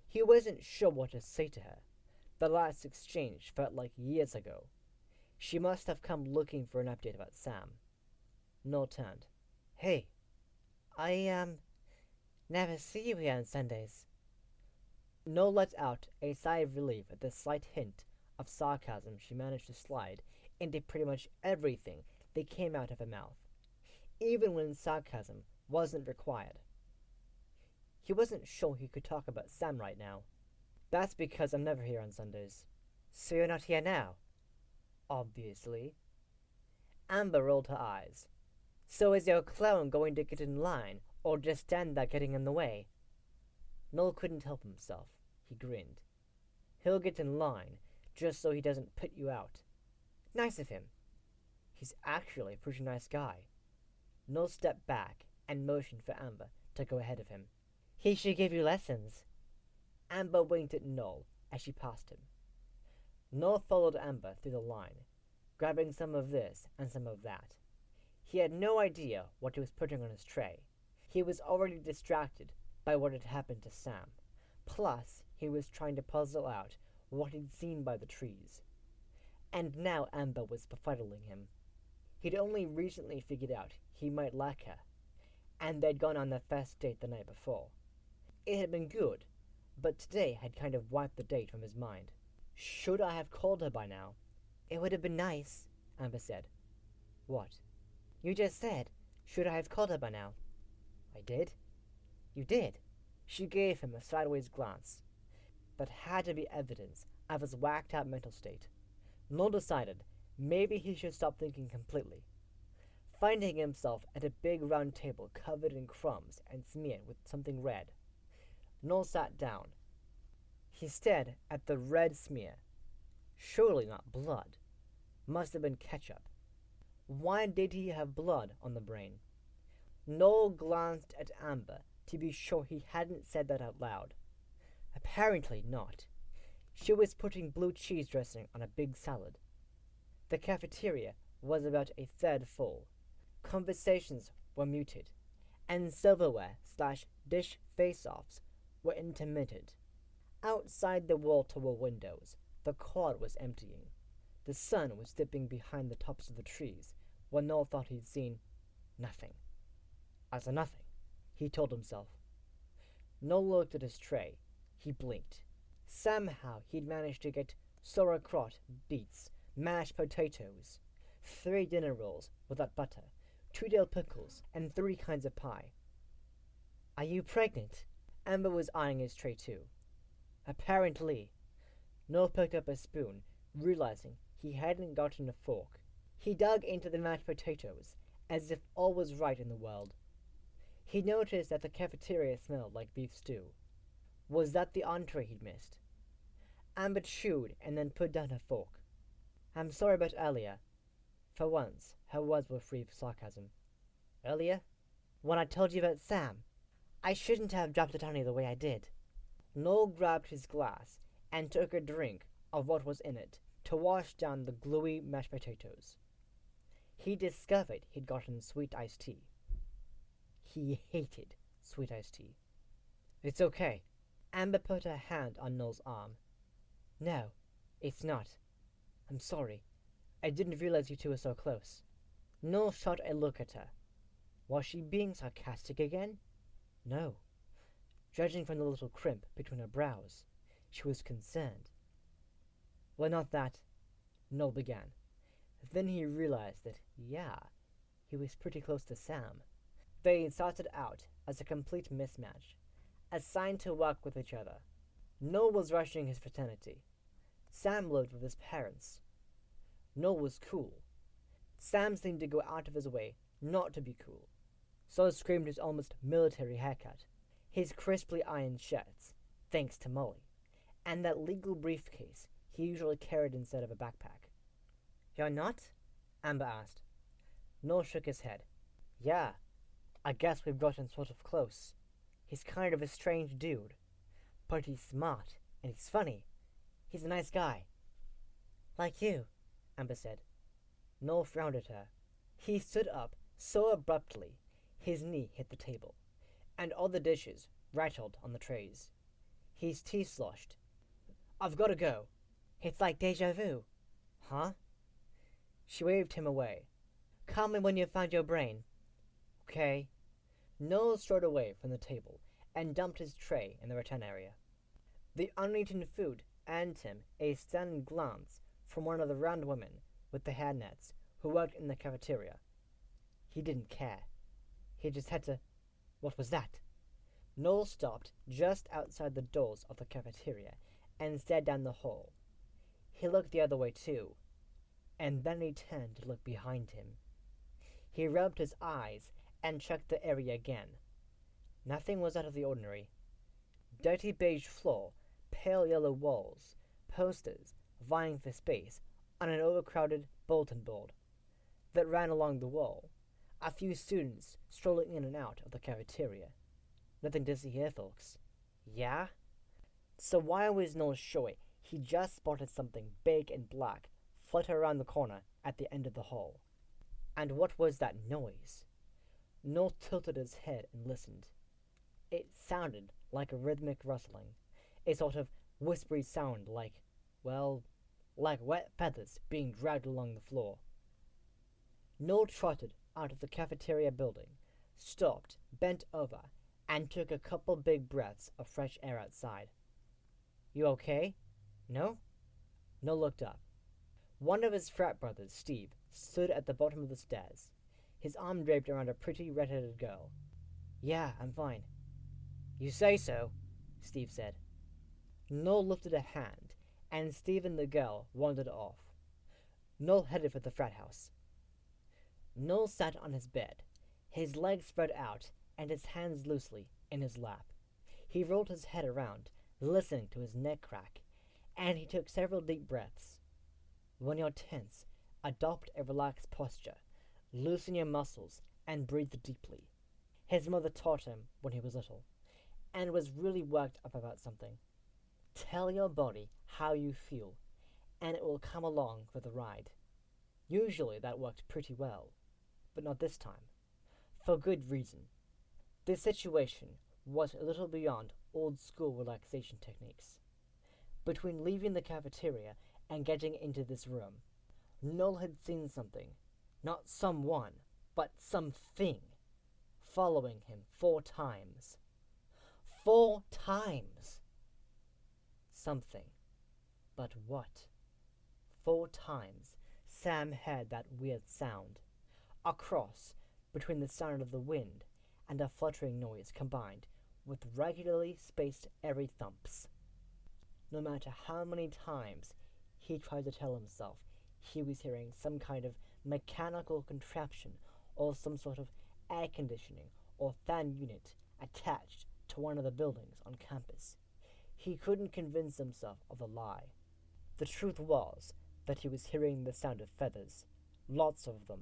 He wasn't sure what to say to her. The last exchange felt like years ago. She must have come looking for an update about Sam. Noel turned. "Hey, I never see you here on Sundays." Noel let out a sigh of relief at the slight hint of sarcasm she managed to slide into pretty much everything that came out of her mouth, even when sarcasm wasn't required. He wasn't sure he could talk about Sam right now. "That's because I'm never here on Sundays." "So you're not here now?" "Obviously." Amber rolled her eyes. "So is your clown going to get in line, or just stand there getting in the way?" Noel couldn't help himself. He grinned. He'll get in line, just so he doesn't put you out. Nice of him. He's actually a pretty nice guy. Noel stepped back and motioned for Amber to go ahead of him. He should give you lessons. Amber winked at Noel as she passed him. Noel followed Amber through the line, grabbing some of this and some of that. He had no idea what he was putting on his tray. He was already distracted by what had happened to Sam. Plus, he was trying to puzzle out what he'd seen by the trees. And now Amber was befuddling him. He'd only recently figured out he might like her, and they'd gone on their first date the night before. It had been good, but today had kind of wiped the date from his mind. Should I have called her by now? It would have been nice, Amber said. What? You just said, should I have called her by now? I did? You did? She gave him a sideways glance. That had to be evidence of his whacked-out mental state. Noel decided maybe he should stop thinking completely. Finding himself at a big round table covered in crumbs and smeared with something red, Noel sat down. He stared at the red smear. Surely not blood. Must have been ketchup. Why did he have blood on the brain? Noel glanced at Amber to be sure he hadn't said that out loud. Apparently not. She was putting blue cheese dressing on a big salad. The cafeteria was about a third full. Conversations were muted, and silverware/dish face-offs were intermittent. Outside the wall-to-wall windows, the quad was emptying. The sun was dipping behind the tops of the trees, where Noel thought he'd seen nothing. As a nothing, he told himself. Noel looked at his tray. He blinked. Somehow he'd managed to get sauerkraut, beets, mashed potatoes, 3 dinner rolls without butter, 2 dill pickles, and 3 kinds of pie. Are you pregnant? Amber was eyeing his tray too. Apparently. Noel picked up a spoon, realizing he hadn't gotten a fork. He dug into the mashed potatoes, as if all was right in the world. He noticed that the cafeteria smelled like beef stew. Was that the entree he'd missed? Amber chewed and then put down her fork. I'm sorry about earlier. For once, her words were free of sarcasm. Earlier? When I told you about Sam. I shouldn't have dropped it on you the way I did. Noel grabbed his glass and took a drink of what was in it to wash down the gluey mashed potatoes. He discovered he'd gotten sweet iced tea. He hated sweet iced tea. It's okay. Amber put her hand on Noel's arm. No, it's not. I'm sorry. I didn't realize you two were so close. Noel shot a look at her. Was she being sarcastic again? No. Judging from the little crimp between her brows, she was concerned. Well, not that, Noel began. Then he realized that, he was pretty close to Sam. They started out as a complete mismatch, assigned to work with each other. Noel was rushing his fraternity. Sam lived with his parents. Noel was cool. Sam seemed to go out of his way not to be cool. So screamed his almost military haircut, his crisply ironed shirts, thanks to Molly, and that legal briefcase he usually carried instead of a backpack. You're not? Amber asked. Noel shook his head. Yeah, I guess we've gotten sort of close. He's kind of a strange dude. But he's smart, and he's funny. He's a nice guy. Like you, Amber said. Noel frowned at her. He stood up so abruptly his knee hit the table, and all the dishes rattled on the trays. His tea sloshed. I've got to go. It's like deja vu. Huh? She waved him away. Call me when you've found your brain. Okay. Noel strode away from the table and dumped his tray in the return area. The uneaten food earned him a stern glance from one of the round women with the hairnets who worked in the cafeteria. He didn't care. He just had to... What was that? Noel stopped just outside the doors of the cafeteria and stared down the hall. He looked the other way too, and then he turned to look behind him. He rubbed his eyes and checked the area again. Nothing was out of the ordinary. Dirty beige floor, pale yellow walls, posters vying for space on an overcrowded bulletin board that ran along the wall. A few students strolling in and out of the cafeteria. Nothing to see here, folks. Yeah? So why was Noel sure he just spotted something big and black flutter around the corner at the end of the hall? And what was that noise? Noel tilted his head and listened. It sounded like a rhythmic rustling, a sort of whispery sound like wet feathers being dragged along the floor. Noel trotted out of the cafeteria building, stopped, bent over, and took a couple big breaths of fresh air outside. You okay? No? Noel looked up. One of his frat brothers, Steve, stood at the bottom of the stairs, his arm draped around a pretty red-headed girl. Yeah, I'm fine. You say so, Steve said. Noel lifted a hand, and Steve and the girl wandered off. Noel headed for the frat house. Noel sat on his bed, his legs spread out and his hands loosely in his lap. He rolled his head around, listening to his neck crack, and he took several deep breaths. When you're tense, adopt a relaxed posture, loosen your muscles, and breathe deeply. His mother taught him when he was little, and was really worked up about something. Tell your body how you feel, and it will come along for the ride. Usually that worked pretty well, but not this time, for good reason. This situation was a little beyond old-school relaxation techniques. Between leaving the cafeteria and getting into this room, Noel had seen something, not someone, but something, following him 4 times. 4 times! Something. But what? 4 times Sam heard that weird sound, a cross between the sound of the wind and a fluttering noise combined with regularly spaced airy thumps. No matter how many times he tried to tell himself he was hearing some kind of mechanical contraption or some sort of air conditioning or fan unit attached to one of the buildings on campus, he couldn't convince himself of the lie. The truth was that he was hearing the sound of feathers, lots of them,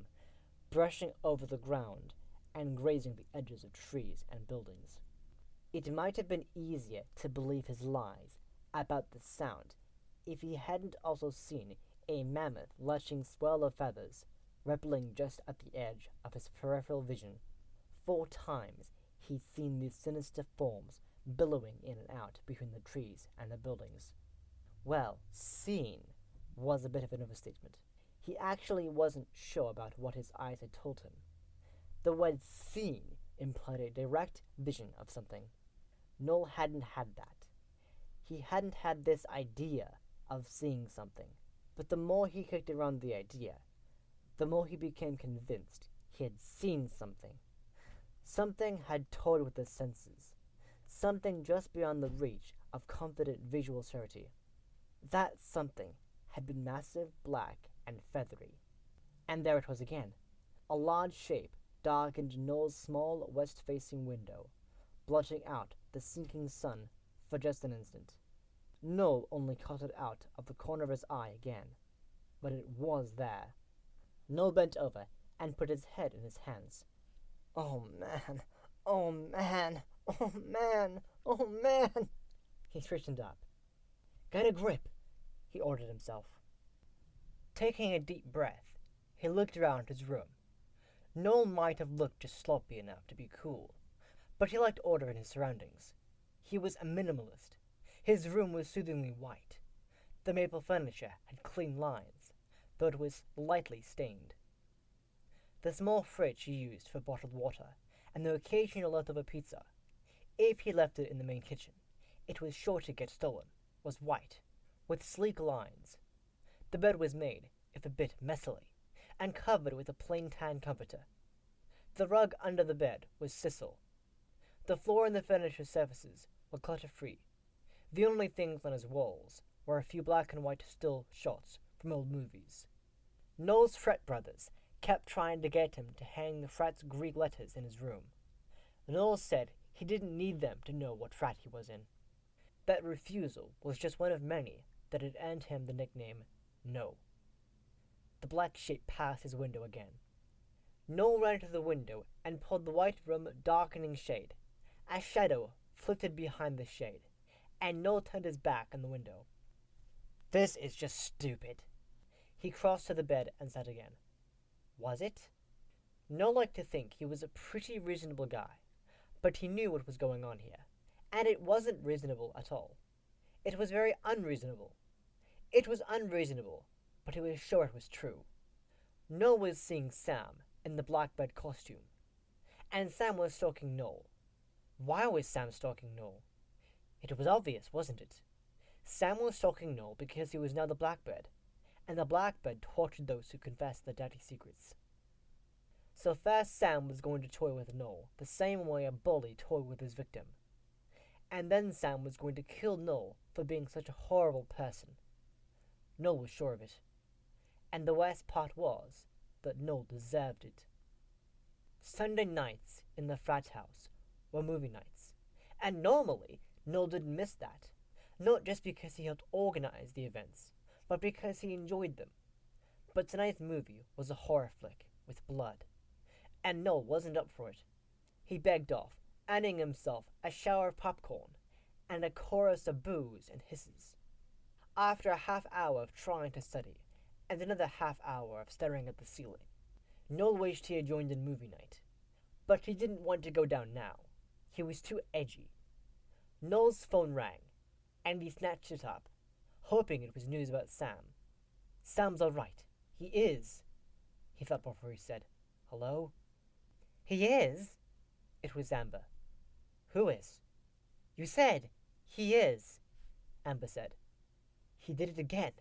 brushing over the ground and grazing the edges of trees and buildings. It might have been easier to believe his lies about the sound if he hadn't also seen a mammoth lashing swirl of feathers rippling just at the edge of his peripheral vision. 4 times he'd seen these sinister forms billowing in and out between the trees and the buildings. Well, seen was a bit of an overstatement. He actually wasn't sure about what his eyes had told him. The word seen implied a direct vision of something. Noel hadn't had that. He hadn't had this idea of seeing something. But the more he kicked around the idea, the more he became convinced he had seen something. Something had toyed with his senses. Something just beyond the reach of confident visual certainty. That something had been massive, black, and feathery. And there it was again. A large shape darkened Noel's small west-facing window, blotting out the sinking sun for just an instant. Noel only caught it out of the corner of his eye again, but it was there. Noel bent over and put his head in his hands. Oh man, oh man, oh man, oh man! He straightened up. Get a grip, he ordered himself. Taking a deep breath, he looked around his room. Noel might have looked just sloppy enough to be cool, but he liked order in his surroundings. He was a minimalist. His room was soothingly white. The maple furniture had clean lines, though it was lightly stained. The small fridge he used for bottled water, and the occasional leftover pizza, if he left it in the main kitchen, it was sure to get stolen, was white, with sleek lines. The bed was made, if a bit messily, and covered with a plain tan comforter. The rug under the bed was sisal. The floor and the furniture surfaces were clutter-free. The only things on his walls were a few black and white still shots from old movies. Noel's frat brothers kept trying to get him to hang the frat's Greek letters in his room. Noel said he didn't need them to know what frat he was in. That refusal was just one of many that had earned him the nickname No. The black shape passed his window again. Noel ran to the window and pulled the white room darkening shade. A shadow flitted behind the shade, and Noel turned his back on the window. This is just stupid. He crossed to the bed and sat again. Was it? Noel liked to think he was a pretty reasonable guy, but he knew what was going on here, and it wasn't reasonable at all. It was very unreasonable. It was unreasonable, but he was sure it was true. Noel was seeing Sam in the Blackbird costume, and Sam was stalking Noel. Why was Sam stalking Noel? It was obvious, wasn't it? Sam was stalking Noel because he was now the Blackbird, and the Blackbird tortured those who confessed their dirty secrets. So first Sam was going to toy with Noel, the same way a bully toyed with his victim. And then Sam was going to kill Noel for being such a horrible person. Noel was sure of it. And the worst part was that Noel deserved it. Sunday nights in the frat house were movie nights, and normally Noel didn't miss that, not just because he helped organize the events, but because he enjoyed them. But tonight's movie was a horror flick with blood, and Noel wasn't up for it. He begged off, earning himself a shower of popcorn and a chorus of boos and hisses. After a half hour of trying to study, and another half hour of staring at the ceiling, Noel wished he had joined in movie night. But he didn't want to go down now. He was too edgy. Noel's phone rang, and he snatched it up, hoping it was news about Sam. Sam's all right. He is, he thought before he said, "Hello?" "He is?" It was Amber. "Who is?" "You said, he is," Amber said. He did it again.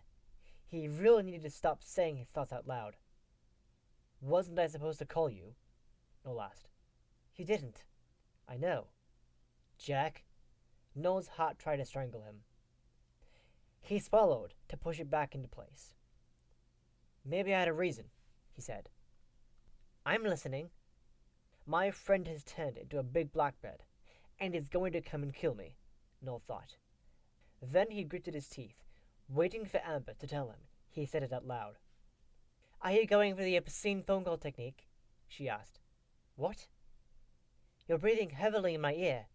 He really needed to stop saying his thoughts out loud. "Wasn't I supposed to call you?" Noel asked. "You didn't." "I know." "Jack." Noel's heart tried to strangle him. He swallowed to push it back into place. "Maybe I had a reason," he said. "I'm listening." "My friend has turned into a big Blackbird, and is going to come and kill me," Noel thought. Then he gritted his teeth, waiting for Amber to tell him. He said it out loud. "Are you going for the obscene phone call technique?" she asked. "What?" "You're breathing heavily in my ear.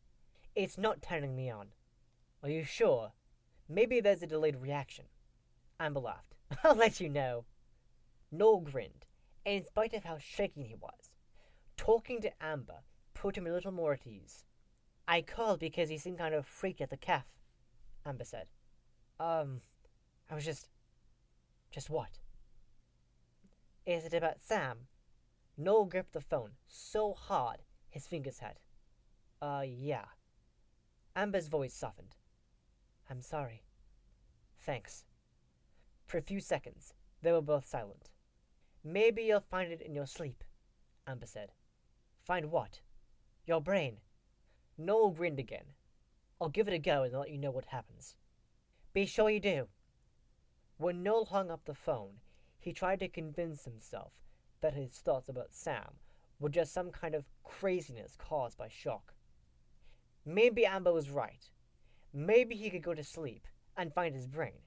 It's not turning me on." "Are you sure? Maybe there's a delayed reaction." Amber laughed. "I'll let you know." Noel grinned, and in spite of how shaken he was, talking to Amber put him a little more at ease. "I called because you seemed kind of freaked at the calf," Amber said. I was just what?" "Is it about Sam?" Noel gripped the phone so hard his fingers hurt. Yeah." Amber's voice softened. "I'm sorry." "Thanks." For a few seconds, they were both silent. "Maybe you'll find it in your sleep," Amber said. "Find what?" "Your brain." Noel grinned again. "I'll give it a go and let you know what happens." "Be sure you do." When Noel hung up the phone, he tried to convince himself that his thoughts about Sam were just some kind of craziness caused by shock. Maybe Amber was right. Maybe he could go to sleep and find his brain,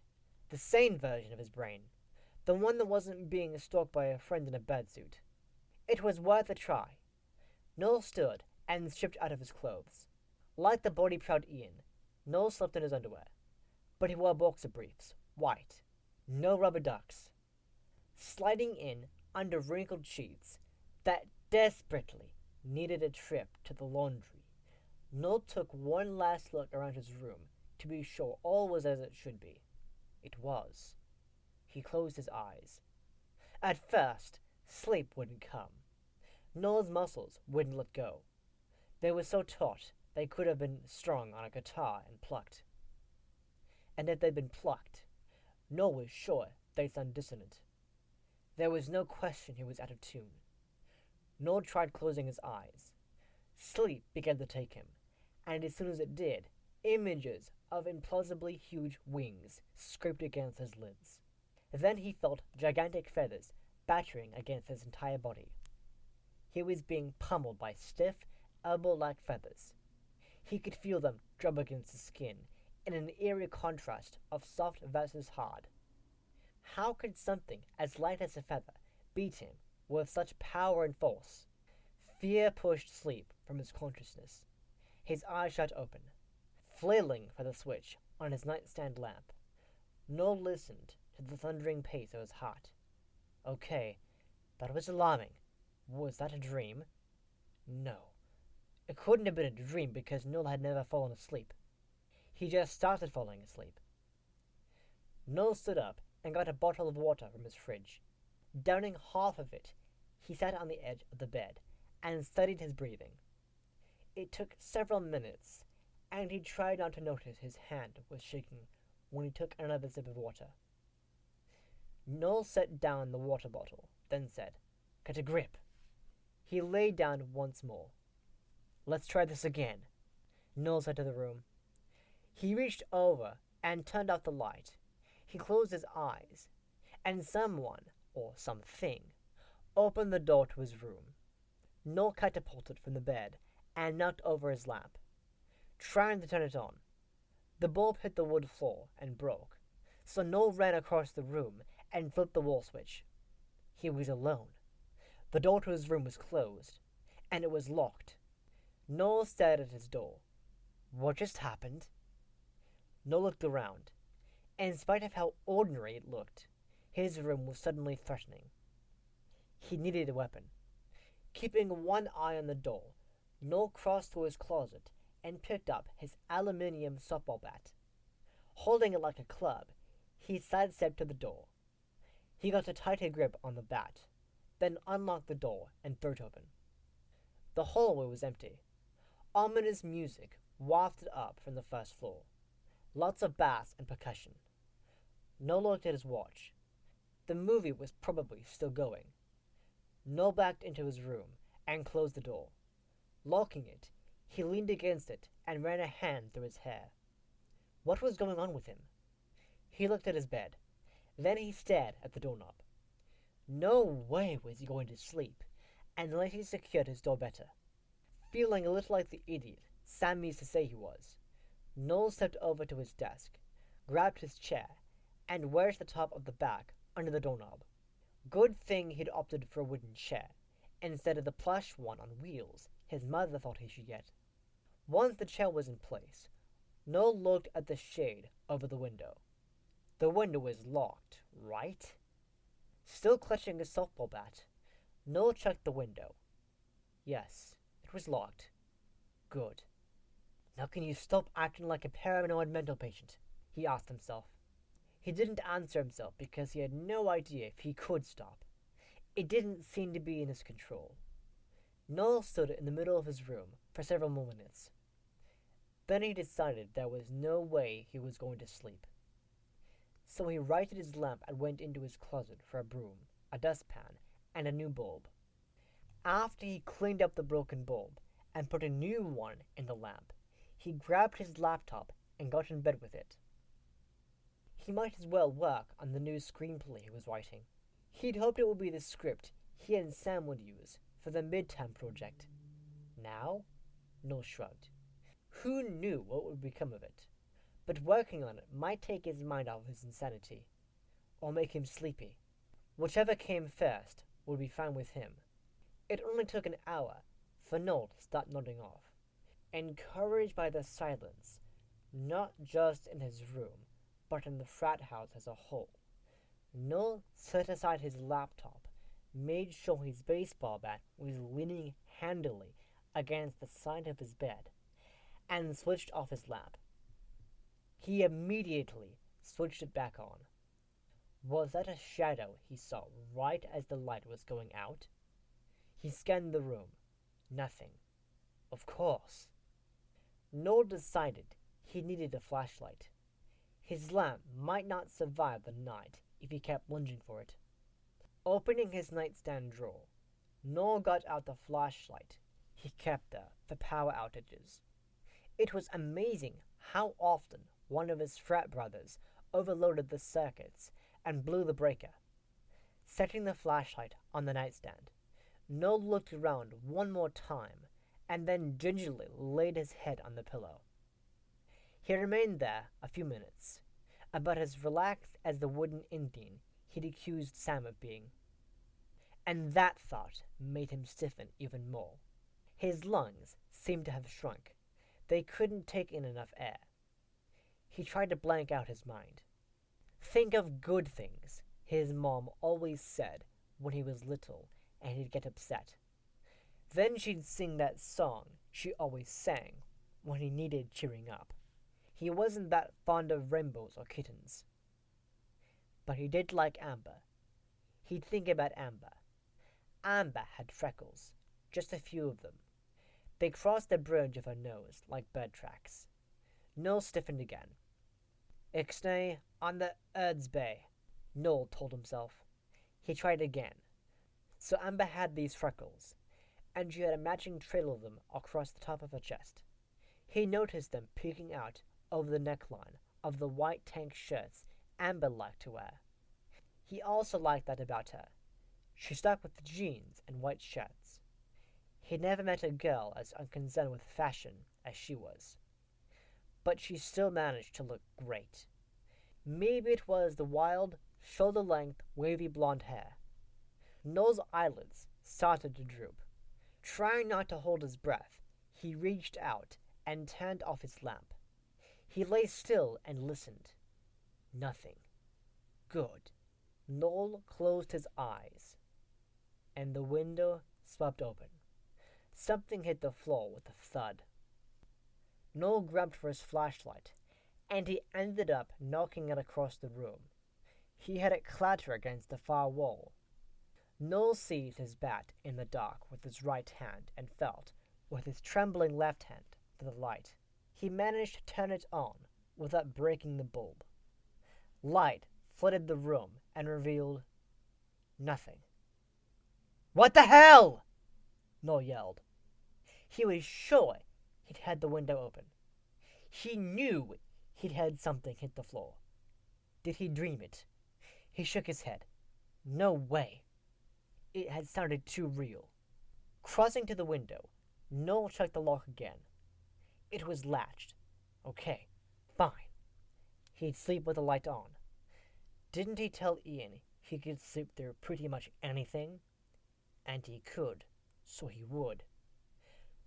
the sane version of his brain, the one that wasn't being stalked by a friend in a bird-suit. It was worth a try. Noel stood and stripped out of his clothes. Like the body-proud Ian, Noel slept in his underwear, but he wore boxer briefs, white, no rubber ducks. Sliding in under wrinkled sheets that desperately needed a trip to the laundry, Noel took one last look around his room to be sure all was as it should be. It was. He closed his eyes. At first, sleep wouldn't come. Noel's muscles wouldn't let go. They were so taut they could have been strung on a guitar and plucked. And if they'd been plucked, Noel was sure they'd sound dissonant. There was no question he was out of tune. Noel tried closing his eyes. Sleep began to take him, and as soon as it did, images of implausibly huge wings scraped against his lids. Then he felt gigantic feathers battering against his entire body. He was being pummeled by stiff, elbow-like feathers. He could feel them drub against his skin, in an eerie contrast of soft versus hard. How could something as light as a feather beat him with such power and force? Fear pushed sleep from his consciousness. His eyes shut open, flailing for the switch on his nightstand lamp. Noel listened to the thundering pace of his heart. Okay, that was alarming. Was that a dream? No. It couldn't have been a dream because Noel had never fallen asleep. He just started falling asleep. Noel stood up and got a bottle of water from his fridge. Downing half of it, he sat on the edge of the bed and studied his breathing. It took several minutes, and he tried not to notice his hand was shaking when he took another sip of water. Noel set down the water bottle, then said, "Get a grip." He lay down once more. "Let's try this again," Noel said to the room. He reached over and turned off the light. He closed his eyes, and someone, or something, opened the door to his room. Noel catapulted from the bed and knocked over his lamp, trying to turn it on. The bulb hit the wood floor and broke, so Noel ran across the room and flipped the wall switch. He was alone. The door to his room was closed, and it was locked. Noel stared at his door. What just happened? Noel looked around. In spite of how ordinary it looked, his room was suddenly threatening. He needed a weapon. Keeping one eye on the door, Noel crossed to his closet and picked up his aluminium softball bat. Holding it like a club, he sidestepped to the door. He got a tighter grip on the bat, then unlocked the door and threw it open. The hallway was empty. Ominous music wafted up from the first floor. Lots of bass and percussion. Noel looked at his watch. The movie was probably still going. Noel backed into his room and closed the door. Locking it, he leaned against it and ran a hand through his hair. What was going on with him? He looked at his bed. Then he stared at the doorknob. No way was he going to sleep unless he secured his door better. Feeling a little like the idiot Sam used to say he was, Noel stepped over to his desk, grabbed his chair, and wedged the top of the back under the doorknob. Good thing he'd opted for a wooden chair, instead of the plush one on wheels his mother thought he should get. Once the chair was in place, Noel looked at the shade over the window. The window was locked, right? Still clutching his softball bat, Noel checked the window. Yes, it was locked. Good. Now can you stop acting like a paranoid mental patient? He asked himself. He didn't answer himself because he had no idea if he could stop. It didn't seem to be in his control. Noel stood in the middle of his room for several more minutes. Then he decided there was no way he was going to sleep. So he righted his lamp and went into his closet for a broom, a dustpan, and a new bulb. After he cleaned up the broken bulb and put a new one in the lamp, he grabbed his laptop and got in bed with it. He might as well work on the new screenplay he was writing. He'd hoped it would be the script he and Sam would use for the midterm project. Now? Noel shrugged. Who knew what would become of it? But working on it might take his mind off his insanity, or make him sleepy. Whichever came first would be fine with him. It only took an hour for Noel to start nodding off. Encouraged by the silence, not just in his room, but in the frat house as a whole, Noel set aside his laptop, made sure his baseball bat was leaning handily against the side of his bed, and switched off his lamp. He immediately switched it back on. Was that a shadow he saw right as the light was going out? He scanned the room. Nothing. Of course. Noel decided he needed a flashlight. His lamp might not survive the night if he kept lunging for it. Opening his nightstand drawer, Noel got out the flashlight he kept there for power outages. It was amazing how often one of his frat brothers overloaded the circuits and blew the breaker. Setting the flashlight on the nightstand, Noel looked around one more time and then gingerly laid his head on the pillow. He remained there a few minutes, about as relaxed as the wooden Indian he'd accused Sam of being. And that thought made him stiffen even more. His lungs seemed to have shrunk. They couldn't take in enough air. He tried to blank out his mind. Think of good things his mom always said when he was little and he'd get upset. Then she'd sing that song she always sang when he needed cheering up. He wasn't that fond of rainbows or kittens. But he did like Amber. He'd think about Amber. Amber had freckles, just a few of them. They crossed the bridge of her nose like bird tracks. Noel stiffened again. Ixnay on the Erds Bay, Noel told himself. He tried again. So Amber had these freckles, and she had a matching trail of them across the top of her chest. He noticed them peeking out over the neckline of the white tank shirts Amber liked to wear. He also liked that about her. She stuck with the jeans and white shirts. He'd never met a girl as unconcerned with fashion as she was. But she still managed to look great. Maybe it was the wild, shoulder-length, wavy blonde hair. Noel's eyelids started to droop. Trying not to hold his breath, he reached out and turned off his lamp. He lay still and listened. Nothing. Good. Noel closed his eyes, and the window swept open. Something hit the floor with a thud. Noel grabbed for his flashlight, and he ended up knocking it across the room. He had it clatter against the far wall. Noel seized his bat in the dark with his right hand and felt, with his trembling left hand, for the light. He managed to turn it on without breaking the bulb. Light flooded the room and revealed nothing. "What the hell?" Noel yelled. He was sure he'd had the window open. He knew he'd had something hit the floor. Did he dream it? He shook his head. No way. It had sounded too real. Crossing to the window, Noel checked the lock again. It was latched. Okay, fine. He'd sleep with the light on. Didn't he tell Ian he could sleep through pretty much anything? And he could, so he would.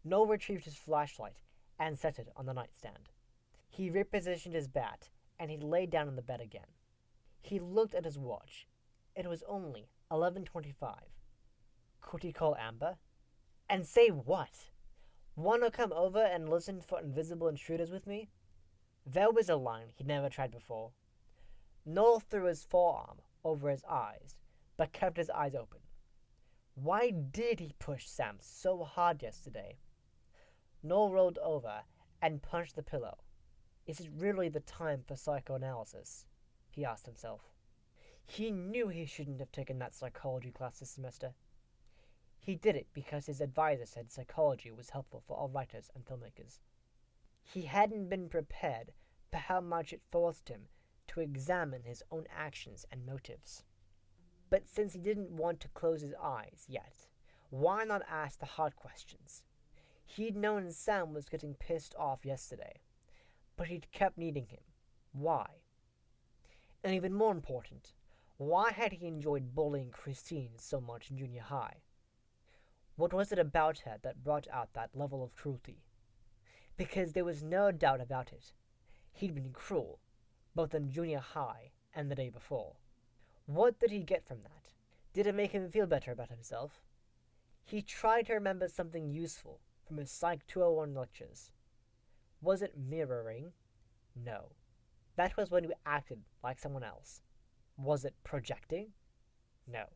Noel retrieved his flashlight and set it on the nightstand. He repositioned his bat, and he lay down in the bed again. He looked at his watch. It was only 11:25. Could he call Amber? And say what? "Wanna come over and listen for invisible intruders with me?" There was a line he'd never tried before. Noel threw his forearm over his eyes, but kept his eyes open. Why did he push Sam so hard yesterday? Noel rolled over and punched the pillow. Is it really the time for psychoanalysis? He asked himself. He knew he shouldn't have taken that psychology class this semester. He did it because his advisor said psychology was helpful for all writers and filmmakers. He hadn't been prepared for how much it forced him to examine his own actions and motives. But since he didn't want to close his eyes yet, why not ask the hard questions? He'd known Sam was getting pissed off yesterday, but he'd kept needing him. Why? And even more important, why had he enjoyed bullying Christine so much in junior high? What was it about her that brought out that level of cruelty? Because there was no doubt about it. He'd been cruel, both in junior high and the day before. What did he get from that? Did it make him feel better about himself? He tried to remember something useful from his Psych 201 lectures. Was it mirroring? No. That was when you acted like someone else. Was it projecting? No.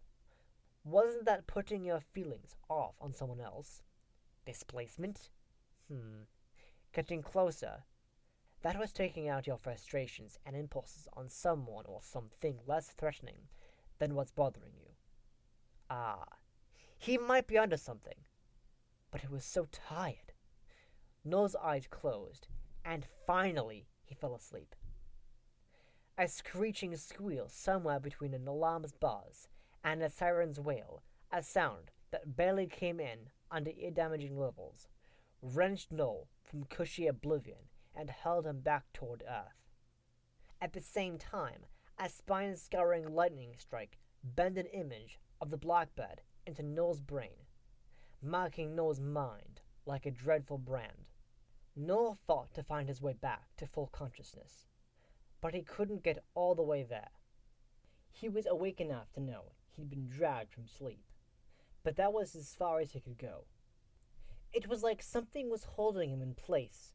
Wasn't that putting your feelings off on someone else? Displacement? Getting closer. That was taking out your frustrations and impulses on someone or something less threatening than what's bothering you. He might be onto something. But he was so tired. Noel's eyes closed, and finally he fell asleep. A screeching squeal somewhere between an alarm's buzz and a siren's wail, a sound that barely came in under ear-damaging levels, wrenched Noel from cushy oblivion and held him back toward Earth. At the same time, a spine-scouring lightning strike bent an image of the Blackbird into Noel's brain, marking Noel's mind like a dreadful brand. Noel fought to find his way back to full consciousness, but he couldn't get all the way there. He was awake enough to know he'd been dragged from sleep, but that was as far as he could go. It was like something was holding him in place,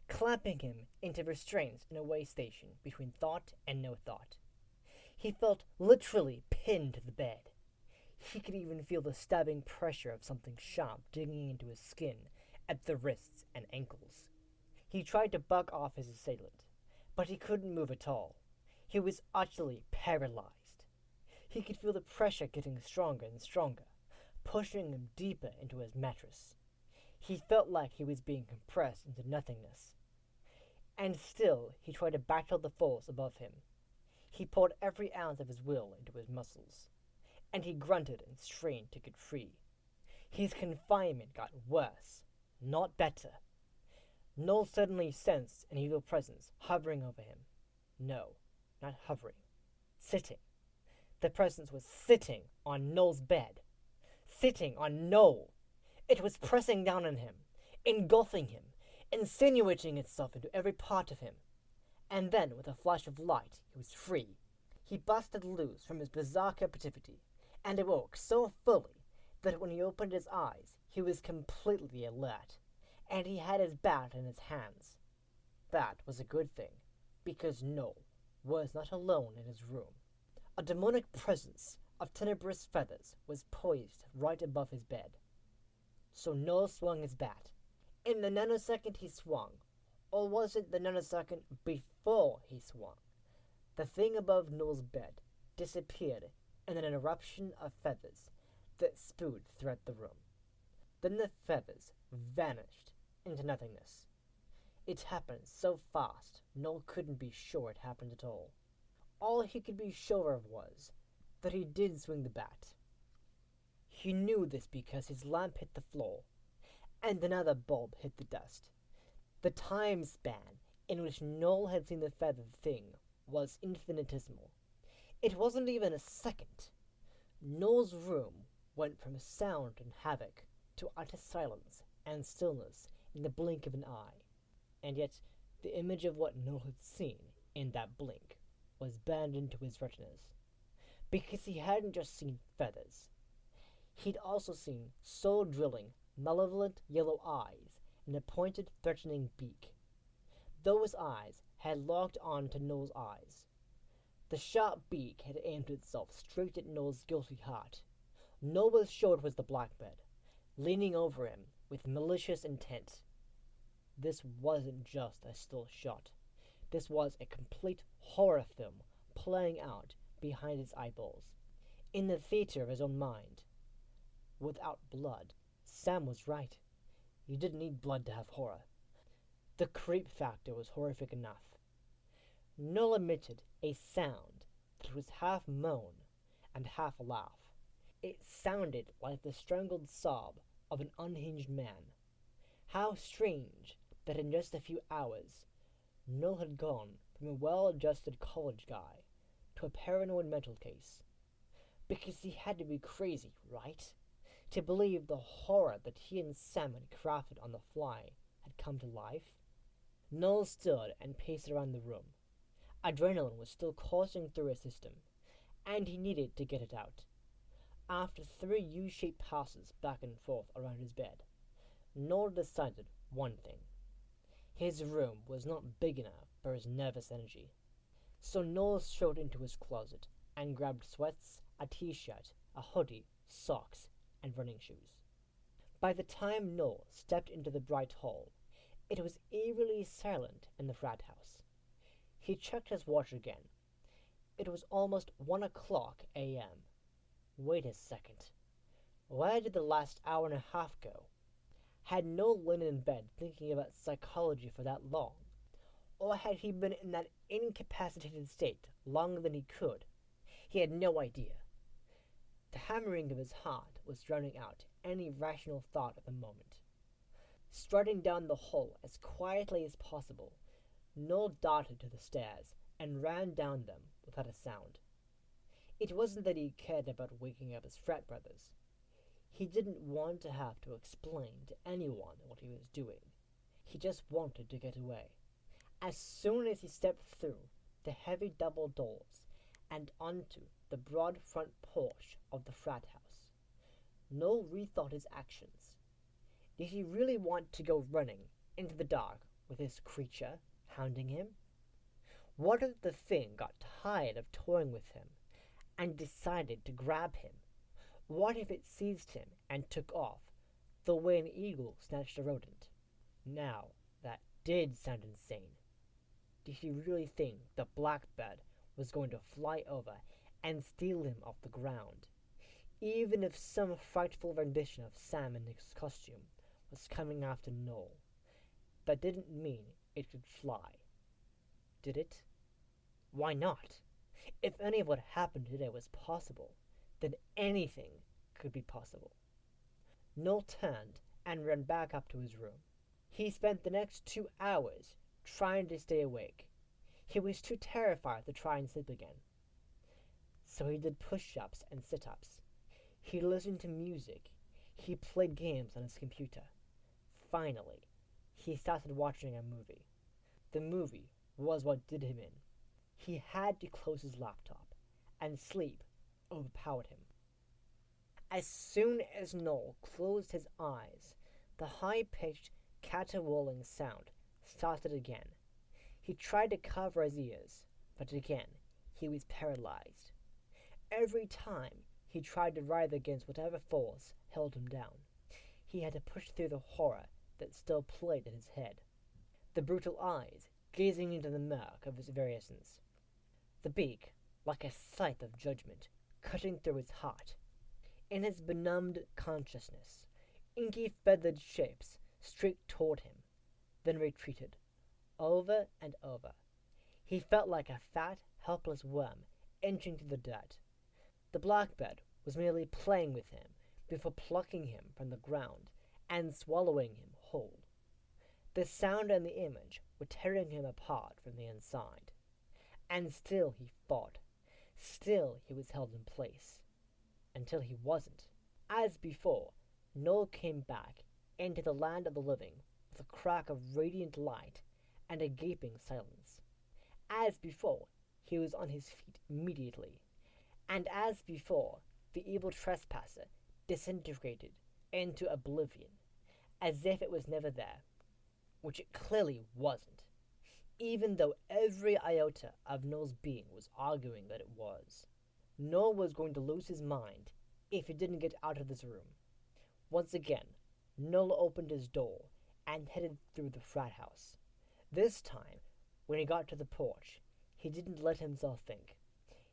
clamping him into restraints in a way station between thought and no thought. He felt literally pinned to the bed. He could even feel the stabbing pressure of something sharp digging into his skin at the wrists and ankles. He tried to buck off his assailant, but he couldn't move at all. He was utterly paralyzed. He could feel the pressure getting stronger and stronger, pushing him deeper into his mattress. He felt like he was being compressed into nothingness. And still, he tried to battle the force above him. He poured every ounce of his will into his muscles, and he grunted and strained to get free. His confinement got worse, not better. Noel suddenly sensed an evil presence hovering over him. No, not hovering. Sitting. The presence was sitting on Noel's bed. Sitting on Noel. It was pressing down on him, engulfing him, insinuating itself into every part of him. And then, with a flash of light, he was free. He busted loose from his bizarre captivity, and awoke so fully that when he opened his eyes, he was completely alert, and he had his bat in his hands. That was a good thing, because Noel was not alone in his room. A demonic presence of tenebrous feathers was poised right above his bed. So Noel swung his bat. In the nanosecond he swung, or was it the nanosecond before he swung? The thing above Noel's bed disappeared in an eruption of feathers that spewed throughout the room. Then the feathers vanished into nothingness. It happened so fast, Noel couldn't be sure it happened at all. All he could be sure of was that he did swing the bat. He knew this because his lamp hit the floor, and another bulb hit the dust. The time span in which Noel had seen the feathered thing was infinitesimal. It wasn't even a second. Noel's room went from sound and havoc to utter silence and stillness in the blink of an eye. And yet, the image of what Noel had seen in that blink was burned into his retinas. Because he hadn't just seen feathers. He'd also seen soul-drilling, malevolent yellow eyes and a pointed, threatening beak. Those eyes had locked on to Noel's eyes. The sharp beak had aimed itself straight at Noel's guilty heart. Noel was sure it was the Blackbird, leaning over him with malicious intent. This wasn't just a still shot. This was a complete horror film playing out behind his eyeballs, in the theater of his own mind. Without blood, Sam was right. You didn't need blood to have horror. The creep factor was horrific enough. Noel emitted a sound that was half moan and half laugh. It sounded like the strangled sob of an unhinged man. How strange that in just a few hours, Noel had gone from a well-adjusted college guy to a paranoid mental case. Because he had to be crazy, right? To believe the horror that he and Sam had crafted on the fly had come to life. Noel stood and paced around the room. Adrenaline was still coursing through his system, and he needed to get it out. After 3 U-shaped passes back and forth around his bed, Noel decided one thing. His room was not big enough for his nervous energy. So Noel strode into his closet and grabbed sweats, a t-shirt, a hoodie, socks, and running shoes. By the time Noel stepped into the bright hall, it was eerily silent in the frat house. He checked his watch again. It was almost 1 o'clock a.m. Wait a second. Where did the last hour and a half go? Had Noel lain in bed thinking about psychology for that long? Or had he been in that incapacitated state longer than he could? He had no idea. The hammering of his heart was drowning out any rational thought at the moment. Striding down the hall as quietly as possible, Noel darted to the stairs and ran down them without a sound. It wasn't that he cared about waking up his frat brothers. He didn't want to have to explain to anyone what he was doing. He just wanted to get away. As soon as he stepped through the heavy double doors and onto the broad front porch of the frat house, Noel rethought his actions. Did he really want to go running into the dark with this creature hounding him? What if the thing got tired of toying with him and decided to grab him? What if it seized him and took off, the way an eagle snatched a rodent? Now, that did sound insane. Did he really think the Blackbird was going to fly over and steal him off the ground? Even if some frightful rendition of Sam in his costume was coming after Noel, that didn't mean it could fly. Did it? Why not? If any of what happened today was possible, then anything could be possible. Noel turned and ran back up to his room. He spent the next 2 hours trying to stay awake. He was too terrified to try and sleep again. So he did push-ups and sit-ups. He listened to music. He played games on his computer. Finally, he started watching a movie. The movie was what did him in. He had to close his laptop, and sleep overpowered him. As soon as Noel closed his eyes, the high-pitched, caterwauling sound started again. He tried to cover his ears, but again he was paralyzed. Every time he tried to writhe against whatever force held him down, he had to push through the horror that still played in his head. The brutal eyes gazing into the murk of his variations. The beak, like a scythe of judgment, cutting through his heart. In his benumbed consciousness, inky feathered shapes streaked toward him, then retreated, over and over. He felt like a fat, helpless worm inching through the dirt. The Blackbird was merely playing with him before plucking him from the ground and swallowing him whole. The sound and the image were tearing him apart from the inside. And still he fought. Still he was held in place. Until he wasn't. As before, Noel came back into the land of the living with a crack of radiant light and a gaping silence. As before, he was on his feet immediately. And as before, the evil trespasser disintegrated into oblivion, as if it was never there, which it clearly wasn't, even though every iota of Noel's being was arguing that it was. Noel was going to lose his mind if he didn't get out of this room. Once again, Noel opened his door and headed through the frat house. This time, when he got to the porch, he didn't let himself think.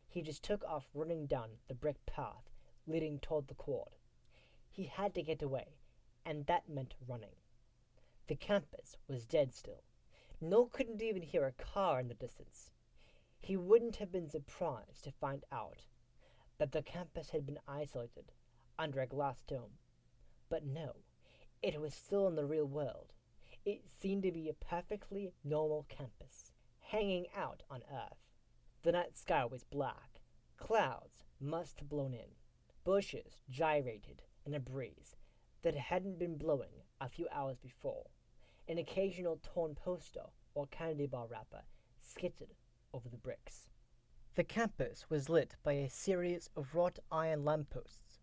He just took off running down the brick path leading toward the quad. He had to get away, and that meant running. The campus was dead still. Noel couldn't even hear a car in the distance. He wouldn't have been surprised to find out that the campus had been isolated under a glass dome. But no, it was still in the real world. It seemed to be a perfectly normal campus, hanging out on Earth. The night sky was black. Clouds must have blown in. Bushes gyrated in a breeze that hadn't been blowing a few hours before. An occasional torn poster or candy bar wrapper skittered over the bricks. The campus was lit by a series of wrought iron lampposts,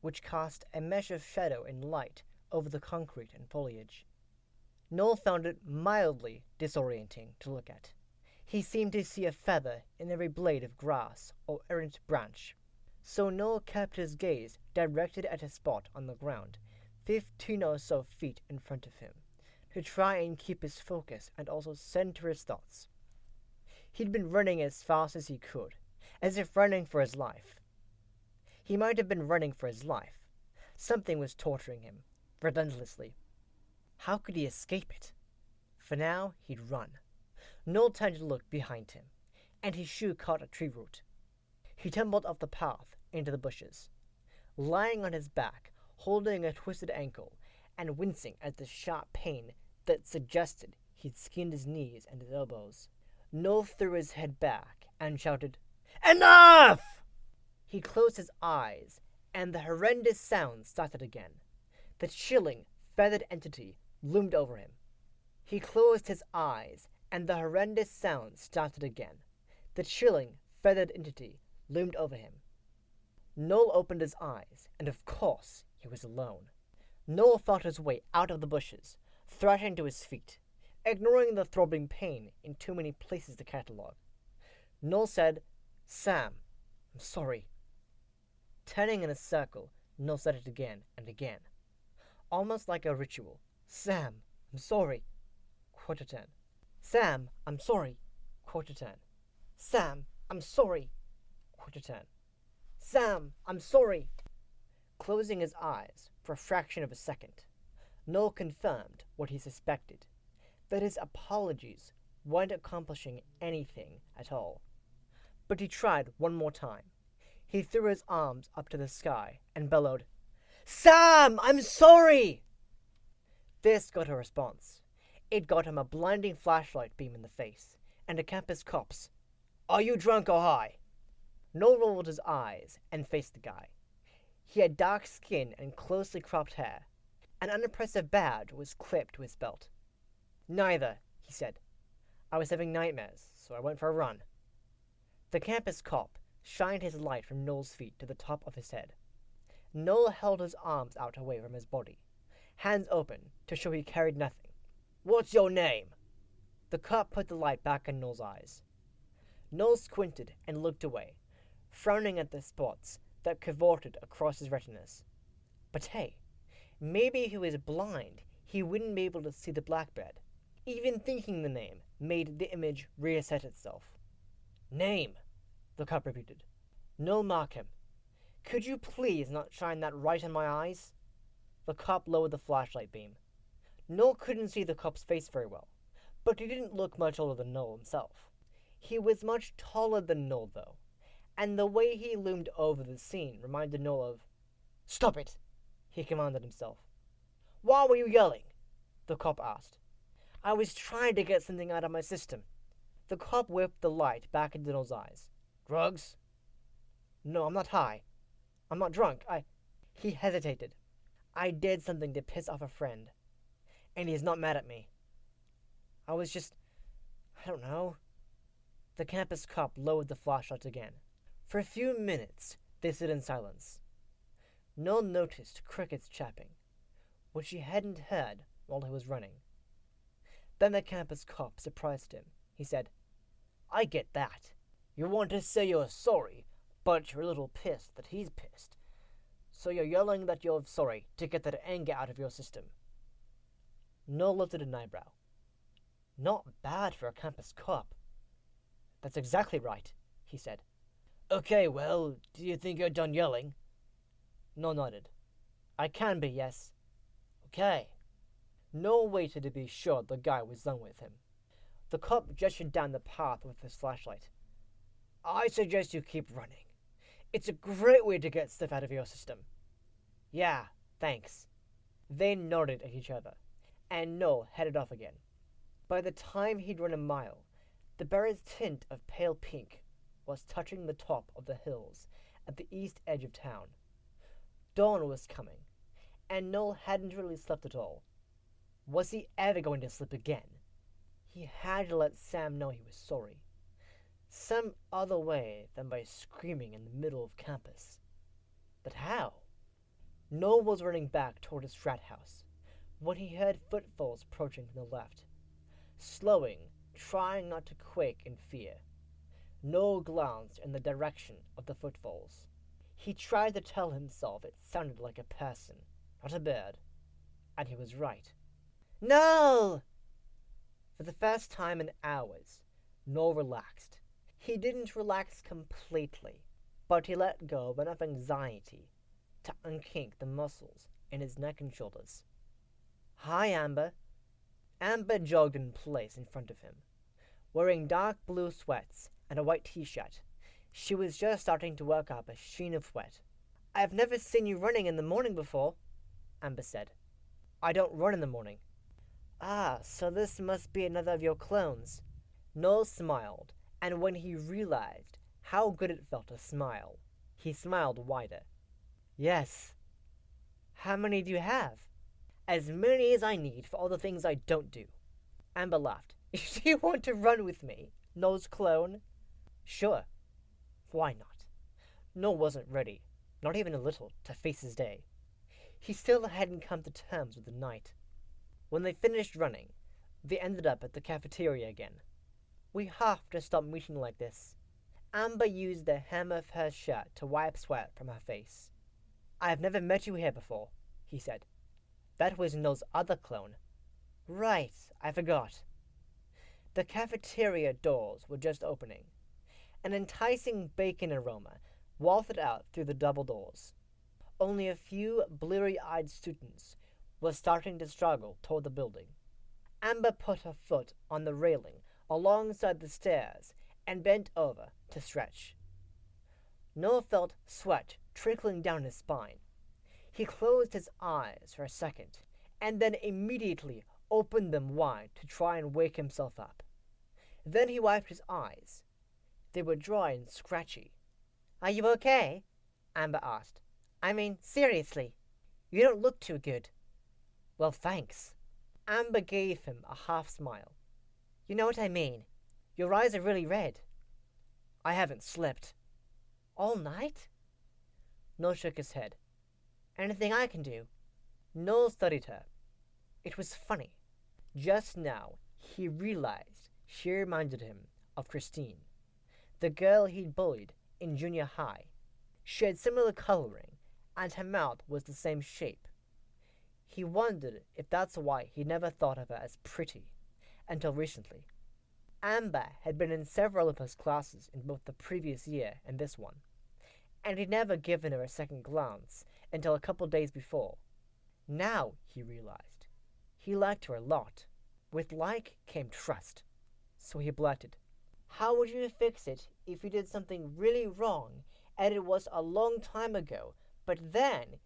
which cast a mesh of shadow and light over the concrete and foliage. Noel found it mildly disorienting to look at. He seemed to see a feather in every blade of grass or errant branch. So Noel kept his gaze directed at a spot on the ground, 15 or so feet in front of him, to try and keep his focus and also center his thoughts. He'd been running as fast as he could, as if running for his life. He might have been running for his life. Something was torturing him, relentlessly. How could he escape it? For now, he'd run. Noel turned to look behind him, and his shoe caught a tree root. He tumbled off the path into the bushes. Lying on his back, holding a twisted ankle, and wincing at the sharp pain that suggested He'd skinned his knees and his elbows. Noel threw his head back and shouted, "Enough!" He closed his eyes, and the horrendous sound started again. The chilling, feathered entity loomed over him. He closed his eyes, and the horrendous sound started again. The chilling, feathered entity loomed over him. Noel opened his eyes, and of course he was alone. Noel fought his way out of the bushes, thrashing to his feet, ignoring the throbbing pain in too many places to catalogue. Noel said, "Sam, I'm sorry." Turning in a circle, Noel said it again and again, almost like a ritual. "Sam, I'm sorry." Quarter turn. "Sam, I'm sorry." Quarter turn. "Sam, I'm sorry." Quarter turn. "Sam, I'm sorry." Closing his eyes for a fraction of a second, Noel confirmed what he suspected, that his apologies weren't accomplishing anything at all. But he tried one more time. He threw his arms up to the sky and bellowed, "Sam, I'm sorry!" This got a response. It got him a blinding flashlight beam in the face, and a campus cop's, "Are you drunk or high?" Noel rolled his eyes and faced the guy. He had dark skin and closely cropped hair. An unimpressive badge was clipped to his belt. "Neither," he said. "I was having nightmares, so I went for a run." The campus cop shined his light from Noel's feet to the top of his head. Noel held his arms out away from his body, hands open to show he carried nothing. "What's your name?" The cop put the light back in Noel's eyes. Noel squinted and looked away, frowning at the spots that cavorted across his retinas. But hey, maybe if he was blind, he wouldn't be able to see the Blackbird. Even thinking the name made the image reset itself. "Name," the cop repeated. "Noel Markham. Could you please not shine that right in my eyes?" The cop lowered the flashlight beam. Noel couldn't see the cop's face very well, but he didn't look much older than Noel himself. He was much taller than Noel, though, and the way he loomed over the scene reminded Noel of... "Stop it!" he commanded himself. "Why were you yelling?" the cop asked. "I was trying to get something out of my system." The cop whipped the light back into Noel's eyes. "Drugs?" "No, I'm not high. I'm not drunk. He hesitated. "I did something to piss off a friend, and he's not mad at me. I was just... I don't know." The campus cop lowered the flashlight again. For a few minutes, they stood in silence. Noel noticed crickets chirping, which he hadn't heard while he was running. Then the campus cop surprised him. He said, "I get that. You want to say you're sorry, but you're a little pissed that he's pissed. So you're yelling that you're sorry to get that anger out of your system." Noel lifted an eyebrow. "Not bad for a campus cop." "That's exactly right," he said. "Okay, well, do you think you're done yelling?" Noel nodded. "I can be, yes." "Okay." Noel waited to be sure the guy was done with him. The cop gestured down the path with his flashlight. "I suggest you keep running. It's a great way to get stuff out of your system." "Yeah, thanks." They nodded at each other, and Noel headed off again. By the time he'd run a mile, the bird's tint of pale pink was touching the top of the hills at the east edge of town. Dawn was coming, and Noel hadn't really slept at all. Was he ever going to sleep again? He had to let Sam know he was sorry. Some other way than by screaming in the middle of campus. But how? Noel was running back toward his frat house when he heard footfalls approaching from the left. Slowing, trying not to quake in fear, Noel glanced in the direction of the footfalls. He tried to tell himself it sounded like a person, not a bird, and he was right. "No!" For the first time in hours, Noel relaxed. He didn't relax completely, but he let go of enough anxiety to unkink the muscles in his neck and shoulders. "Hi, Amber." Amber jogged in place in front of him, wearing dark blue sweats and a white t-shirt. She was just starting to work up a sheen of sweat. "I've never seen you running in the morning before," Amber said. "I don't run in the morning." Ah, so this must be another of your clones. Noel smiled, and when he realized how good it felt to smile, he smiled wider. Yes. How many do you have? As many as I need for all the things I don't do. Amber laughed. Do you want to run with me, Noel's clone? Sure. Why not? Noel wasn't ready, not even a little, to face his day. He still hadn't come to terms with the night. When they finished running, they ended up at the cafeteria again. We have to stop meeting like this. Amber used the hem of her shirt to wipe sweat from her face. I've never met you here before, he said. That was Noel's other clone. Right, I forgot. The cafeteria doors were just opening. An enticing bacon aroma wafted out through the double doors. Only a few bleary-eyed students were starting to struggle toward the building. Amber put her foot on the railing alongside the stairs and bent over to stretch. Noel felt sweat trickling down his spine. He closed his eyes for a second, and then immediately opened them wide to try and wake himself up. Then he wiped his eyes. They were dry and scratchy. Are you okay? Amber asked. I mean, seriously, you don't look too good. Well, thanks. Amber gave him a half smile. You know what I mean. Your eyes are really red. I haven't slept. All night? Noel shook his head. Anything I can do? Noel studied her. It was funny. Just now, he realized she reminded him of Christine, the girl he'd bullied in junior high. She had similar coloring, and her mouth was the same shape. He wondered if that's why he never thought of her as pretty, until recently. Amber had been in several of his classes in both the previous year and this one, and he'd never given her a second glance until a couple days before. Now, he realized, he liked her a lot. With like came trust. So he blurted, How would you fix it if you did something really wrong and it was a long time ago, but then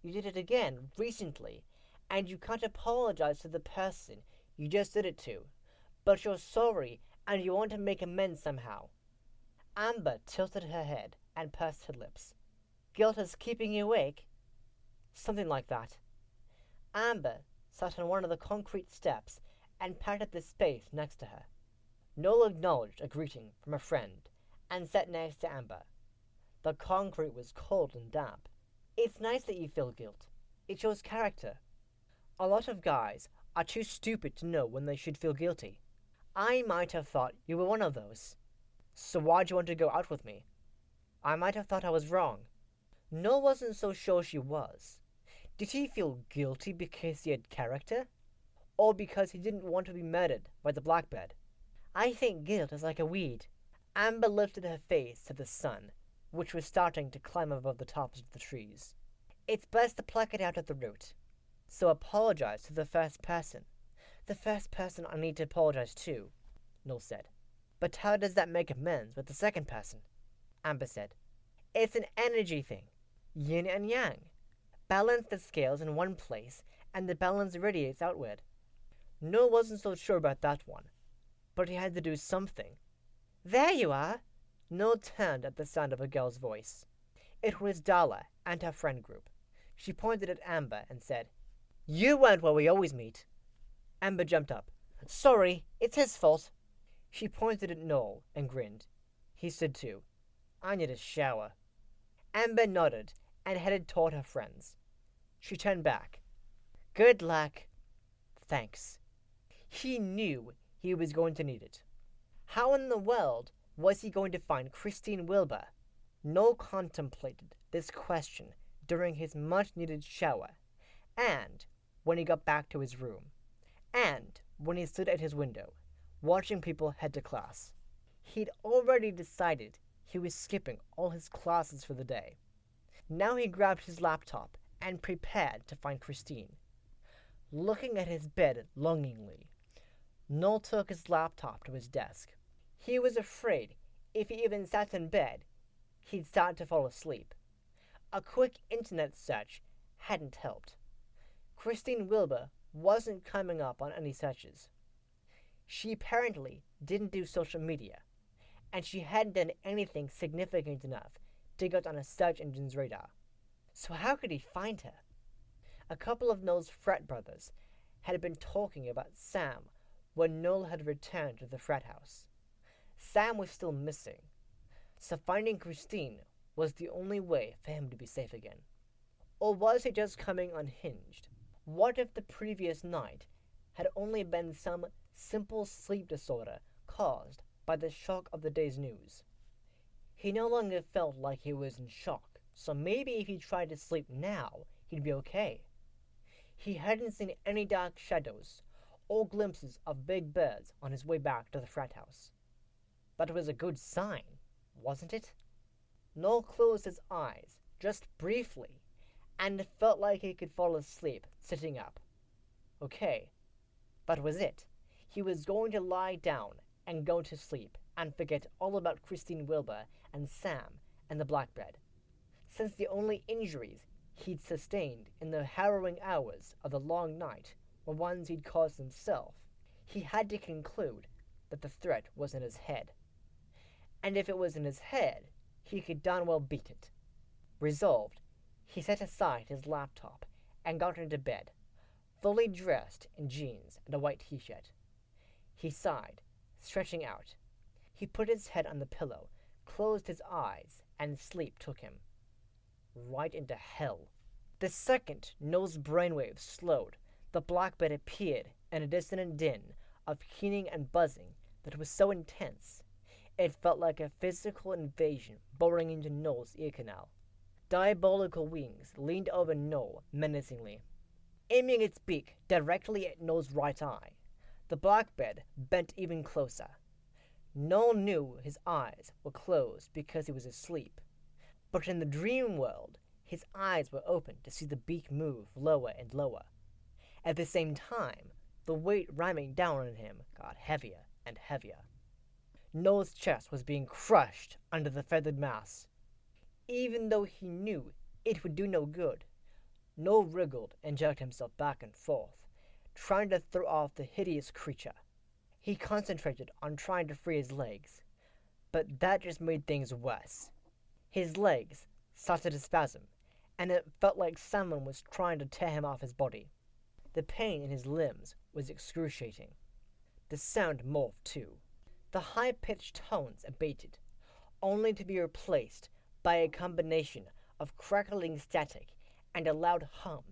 you did it again recently and you can't apologize to the person you just did it to, but you're sorry and you want to make amends somehow? Amber tilted her head and pursed her lips. Guilt is keeping you awake? Something like that. Amber sat on one of the concrete steps and patted the space next to her. Noel acknowledged a greeting from a friend and sat next to Amber. The concrete was cold and damp. It's nice that you feel guilt. It shows character. A lot of guys are too stupid to know when they should feel guilty. I might have thought you were one of those. So why'd you want to go out with me? I might have thought I was wrong. Noel wasn't so sure she was. Did he feel guilty because he had character? Or because he didn't want to be murdered by the Blackbird? I think guilt is like a weed. Amber lifted her face to the sun, which was starting to climb above the tops of the trees. It's best to pluck it out at the root. So apologize to the first person. The first person I need to apologize to, Noel said. But how does that make amends with the second person? Amber said. It's an energy thing. Yin and yang. Balance the scales in one place, and the balance radiates outward. Noel wasn't so sure about that one, but he had to do something. There you are! Noel turned at the sound of a girl's voice. It was Darla and her friend group. She pointed at Amber and said, You weren't where we always meet. Amber jumped up. Sorry, it's his fault. She pointed at Noel and grinned. He stood too. I need a shower. Amber nodded and headed toward her friends. She turned back. Good luck. Thanks. He knew he was going to need it. How in the world was he going to find Christine Wilbur? Noel contemplated this question during his much-needed shower, and when he got back to his room, and when he stood at his window, watching people head to class. He'd already decided he was skipping all his classes for the day. Now he grabbed his laptop and prepared to find Christine. Looking at his bed longingly, Noel took his laptop to his desk. He was afraid if he even sat in bed, he'd start to fall asleep. A quick internet search hadn't helped. Christine Wilbur wasn't coming up on any searches. She apparently didn't do social media, and she hadn't done anything significant enough to get on a search engine's radar. So how could he find her? A couple of Noel's frat brothers had been talking about Sam when Noel had returned to the frat house. Sam was still missing, so finding Christine was the only way for him to be safe again. Or was he just coming unhinged? What if the previous night had only been some simple sleep disorder caused by the shock of the day's news? He no longer felt like he was in shock, so maybe if he tried to sleep now, he'd be okay. He hadn't seen any dark shadows or glimpses of big birds on his way back to the frat house. But it was a good sign, wasn't it? Noel closed his eyes, just briefly, and it felt like he could fall asleep sitting up. Okay, that was it. He was going to lie down and go to sleep and forget all about Christine Wilbur and Sam and the Blackbird. Since the only injuries he'd sustained in the harrowing hours of the long night were ones he'd caused himself, he had to conclude that the threat was in his head. And if it was in his head, he could darn well beat it. Resolved, he set aside his laptop and got into bed, fully dressed in jeans and a white t-shirt. He sighed, stretching out. He put his head on the pillow, closed his eyes, and sleep took him. Right into hell. The second Noel's brainwaves slowed, the Blackbird appeared in a dissonant din of keening and buzzing that was so intense, it felt like a physical invasion boring into Noel's ear canal. Diabolical wings leaned over Noel menacingly, aiming its beak directly at Noel's right eye. The Blackbird bent even closer. Noel knew his eyes were closed because he was asleep, but in the dream world, his eyes were open to see the beak move lower and lower. At the same time, the weight ramming down on him got heavier and heavier. Noel's chest was being crushed under the feathered mass. Even though he knew it would do no good, Noel wriggled and jerked himself back and forth, trying to throw off the hideous creature. He concentrated on trying to free his legs, but that just made things worse. His legs started to spasm, and it felt like someone was trying to tear him off his body. The pain in his limbs was excruciating. The sound morphed too. The high-pitched tones abated, only to be replaced by a combination of crackling static and a loud hum,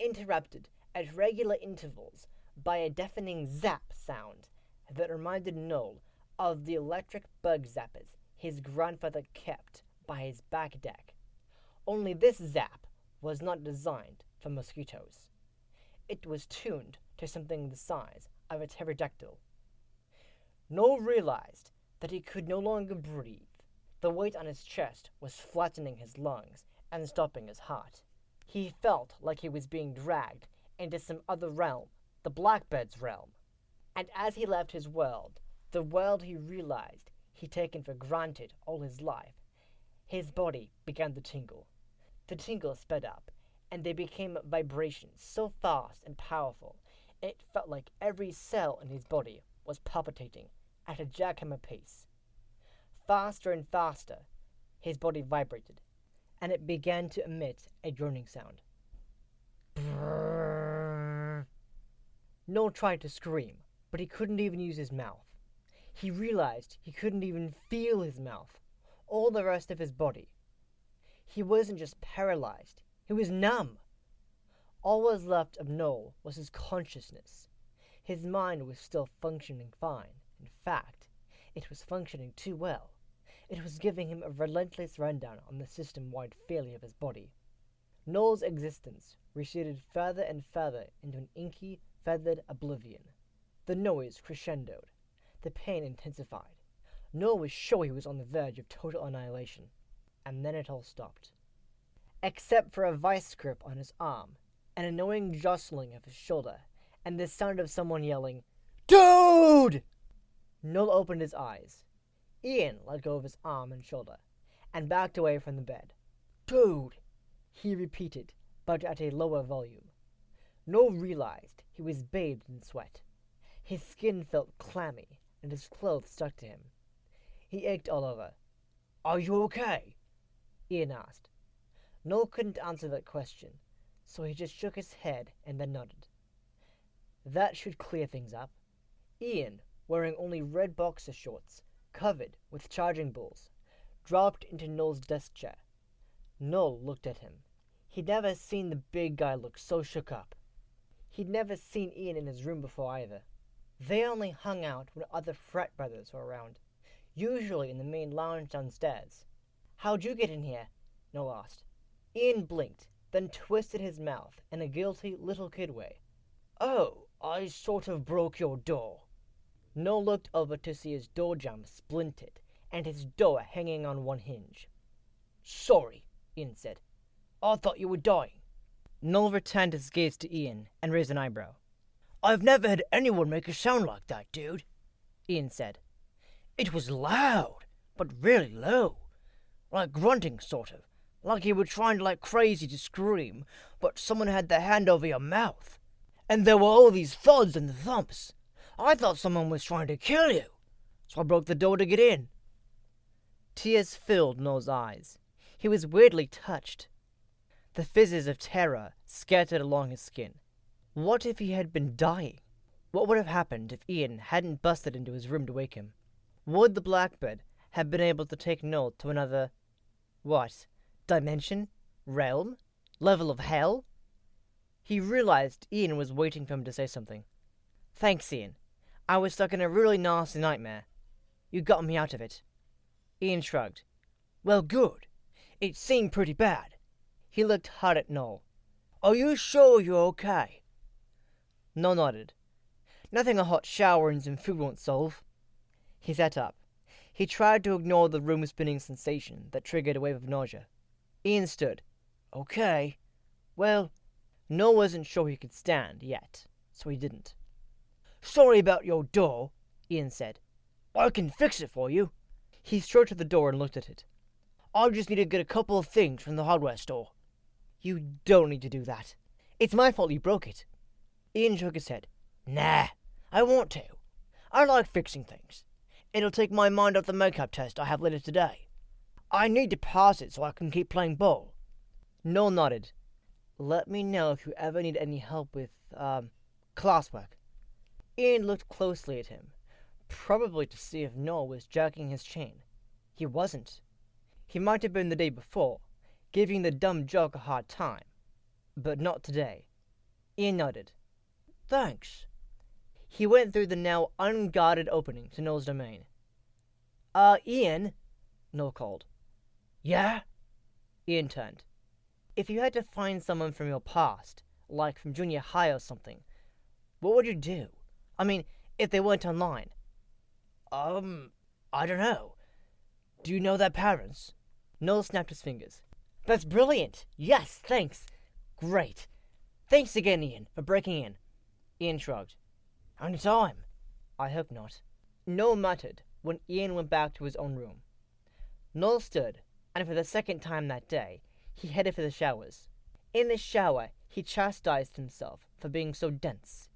interrupted at regular intervals by a deafening zap sound that reminded Noel of the electric bug zappers his grandfather kept by his back deck. Only this zap was not designed for mosquitoes. It was tuned to something the size of a pterodactyl. Noel realized that he could no longer breathe. The weight on his chest was flattening his lungs and stopping his heart. He felt like he was being dragged into some other realm, the Blackbird's realm. And as he left his world, the world he realized he'd taken for granted all his life, his body began to tingle. The tingle sped up, and they became vibrations so fast and powerful, it felt like every cell in his body was palpitating at a jackhammer pace. Faster and faster, his body vibrated, and it began to emit a droning sound. Brrr. Noel tried to scream, but he couldn't even use his mouth. He realized he couldn't even feel his mouth, or the rest of his body. He wasn't just paralyzed, he was numb. All was left of Noel was his consciousness. His mind was still functioning fine. In fact, it was functioning too well. It was giving him a relentless rundown on the system-wide failure of his body. Noel's existence receded further and further into an inky, feathered oblivion. The noise crescendoed. The pain intensified. Noel was sure he was on the verge of total annihilation. And then it all stopped. Except for a vice grip on his arm, an annoying jostling of his shoulder, and the sound of someone yelling, "Dude!" Noel opened his eyes. Ian let go of his arm and shoulder, and backed away from the bed. "Dude!" he repeated, but at a lower volume. Noel realized he was bathed in sweat. His skin felt clammy, and his clothes stuck to him. He ached all over. "Are you okay?" Ian asked. Noel couldn't answer that question, so he just shook his head and then nodded. That should clear things up. Ian, wearing only red boxer shorts, covered with charging balls, dropped into Noel's desk chair. Noel looked at him. He'd never seen the big guy look so shook up. He'd never seen Ian in his room before either. They only hung out when other frat brothers were around, usually in the main lounge downstairs. "How'd you get in here?" Noel asked. Ian blinked, then twisted his mouth in a guilty little kid way. "Oh, I sort of broke your door." Noel looked over to see his door jamb splintered and his door hanging on one hinge. "Sorry," Ian said. "I thought you were dying." Noel returned his gaze to Ian and raised an eyebrow. "I've never had anyone make a sound like that, dude," Ian said. "It was loud, but really low. Like grunting, sort of. Like you were trying like crazy to scream, but someone had their hand over your mouth. And there were all these thuds and thumps. I thought someone was trying to kill you, so I broke the door to get in." Tears filled Noel's eyes. He was weirdly touched. The fizzes of terror scattered along his skin. What if he had been dying? What would have happened if Ian hadn't busted into his room to wake him? Would the Blackbird have been able to take Noel to another... what? Dimension? Realm? Level of hell? He realized Ian was waiting for him to say something. "Thanks, Ian. I was stuck in a really nasty nightmare. You got me out of it." Ian shrugged. "Well, good. It seemed pretty bad." He looked hard at Noel. "Are you sure you're okay?" Noel nodded. "Nothing a hot shower and some food won't solve." He sat up. He tried to ignore the room-spinning sensation that triggered a wave of nausea. Ian stood. "Okay. Well..." Noel wasn't sure he could stand yet, so he didn't. "Sorry about your door," Ian said. "I can fix it for you." He strode to the door and looked at it. "I just need to get a couple of things from the hardware store." "You don't need to do that. It's my fault you broke it." Ian shook his head. "Nah, I want to. I like fixing things. It'll take my mind off the makeup test I have later today. I need to pass it so I can keep playing ball." Noel nodded. "Let me know if you ever need any help with, classwork." Ian looked closely at him, probably to see if Noel was jerking his chain. He wasn't. He might have been the day before, giving the dumb joke a hard time, but not today. Ian nodded. "Thanks." He went through the now unguarded opening to Noel's domain. Ian," Noel called. "Yeah?" Ian turned. "If you had to find someone from your past, like from junior high or something, what would you do? I mean, if they weren't online." I don't know. Do you know their parents?" Noel snapped his fingers. "That's brilliant! Yes, thanks! Great! Thanks again, Ian, for breaking in." Ian shrugged. "Anytime." "I hope not." Noel muttered when Ian went back to his own room. Noel stood, and for the second time that day, he headed for the showers. In the shower, he chastised himself for being so dense.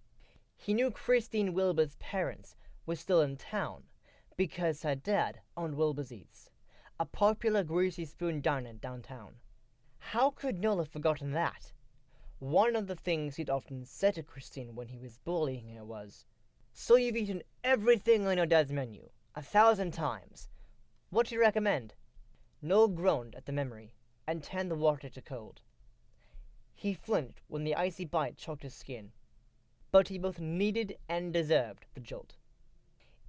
He knew Christine Wilbur's parents were still in town, because her dad owned Wilbur's Eats, a popular greasy spoon diner downtown. How could Noel have forgotten that? One of the things he'd often said to Christine when he was bullying her was, "So you've eaten everything on your dad's menu, 1,000 times. What do you recommend?" Noel groaned at the memory, and turned the water to cold. He flinched when the icy bite choked his skin, but he both needed and deserved the jolt.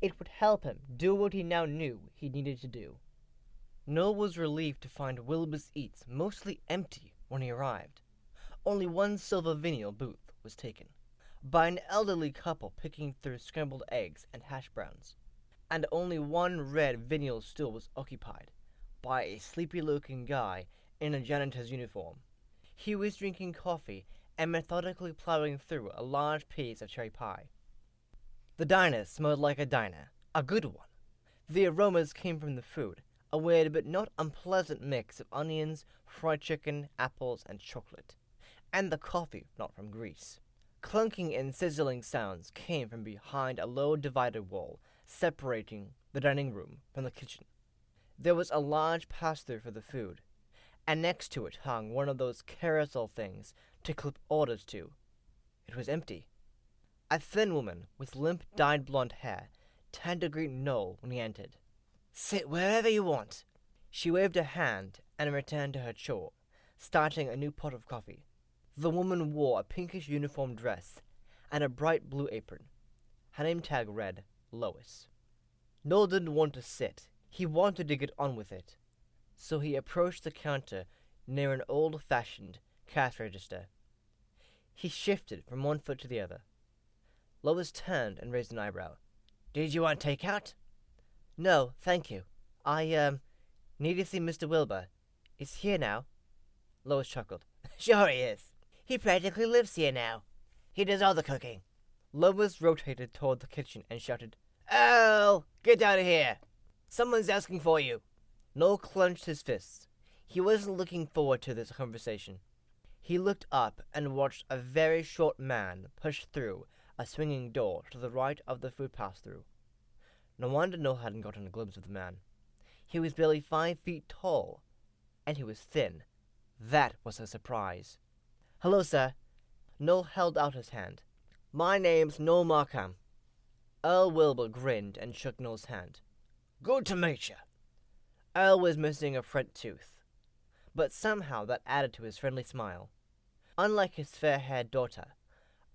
It would help him do what he now knew he needed to do. Noel was relieved to find Wilbur's Eats mostly empty when he arrived. Only one silver vinyl booth was taken, by an elderly couple picking through scrambled eggs and hash browns, and only one red vinyl stool was occupied, by a sleepy-looking guy in a janitor's uniform. He was drinking coffee and methodically plowing through a large piece of cherry pie. The diner smelled like a diner, a good one. The aromas came from the food, a weird but not unpleasant mix of onions, fried chicken, apples, and chocolate, and the coffee not from Greece. Clunking and sizzling sounds came from behind a low divided wall separating the dining room from the kitchen. There was a large pass-through for the food, and next to it hung one of those carousel things to clip orders to. It was empty. A thin woman with limp dyed blonde hair turned to greet Noel when he entered. "Sit wherever you want." She waved a hand and returned to her chore, starting a new pot of coffee. The woman wore a pinkish uniform dress and a bright blue apron. Her name tag read Lois. Noel didn't want to sit. He wanted to get on with it. So he approached the counter near an old-fashioned cash register. He shifted from one foot to the other. Lois turned and raised an eyebrow. "Did you want takeout?" "No, thank you. I need to see Mr. Wilbur. Is he here now?" Lois chuckled. "Sure he is. He practically lives here now. He does all the cooking." Lois rotated toward the kitchen and shouted, "Earl, get out of here! Someone's asking for you." Noel clenched his fists. He wasn't looking forward to this conversation. He looked up and watched a very short man push through a swinging door to the right of the food pass-through. No wonder Noel hadn't gotten a glimpse of the man. He was barely 5 feet tall, and he was thin. That was a surprise. "Hello, sir." Noel held out his hand. "My name's Noel Markham." Earl Wilbur grinned and shook Noel's hand. "Good to meet you." Earl was missing a front tooth, but somehow that added to his friendly smile. Unlike his fair-haired daughter,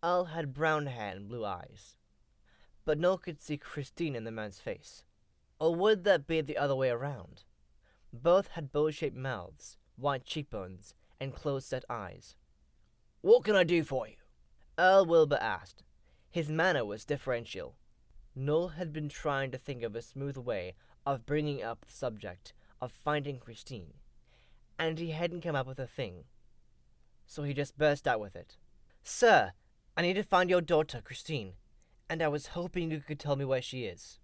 Earl had brown hair and blue eyes. But Noel could see Christine in the man's face. Or would that be the other way around? Both had bow-shaped mouths, wide cheekbones, and close-set eyes. "What can I do for you?" Earl Wilbur asked. His manner was deferential. Noel had been trying to think of a smooth way of bringing up the subject of finding Christine, and he hadn't come up with a thing. So he just burst out with it. "Sir, I need to find your daughter, Christine, and I was hoping you could tell me where she is."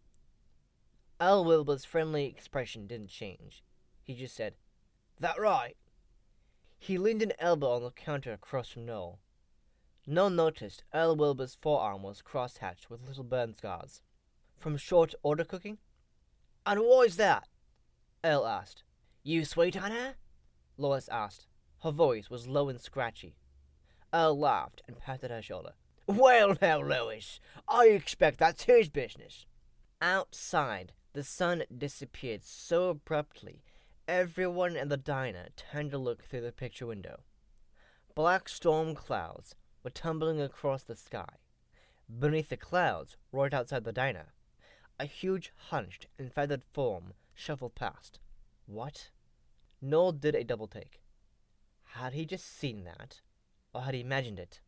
Earl Wilbur's friendly expression didn't change. He just said, "That right?" He leaned an elbow on the counter across from Noel. Noel noticed Earl Wilbur's forearm was crosshatched with little burn scars. "From short order cooking?" "And why's that?" Earl asked. "You sweet on her?" Lois asked. Her voice was low and scratchy. Earl laughed and patted her shoulder. "Well now, Lois, I expect that's his business." Outside, the sun disappeared so abruptly, everyone in the diner turned to look through the picture window. Black storm clouds were tumbling across the sky. Beneath the clouds, right outside the diner, a huge hunched and feathered form shuffled past. What? Noel did a double take. Had he just seen that, or had he imagined it?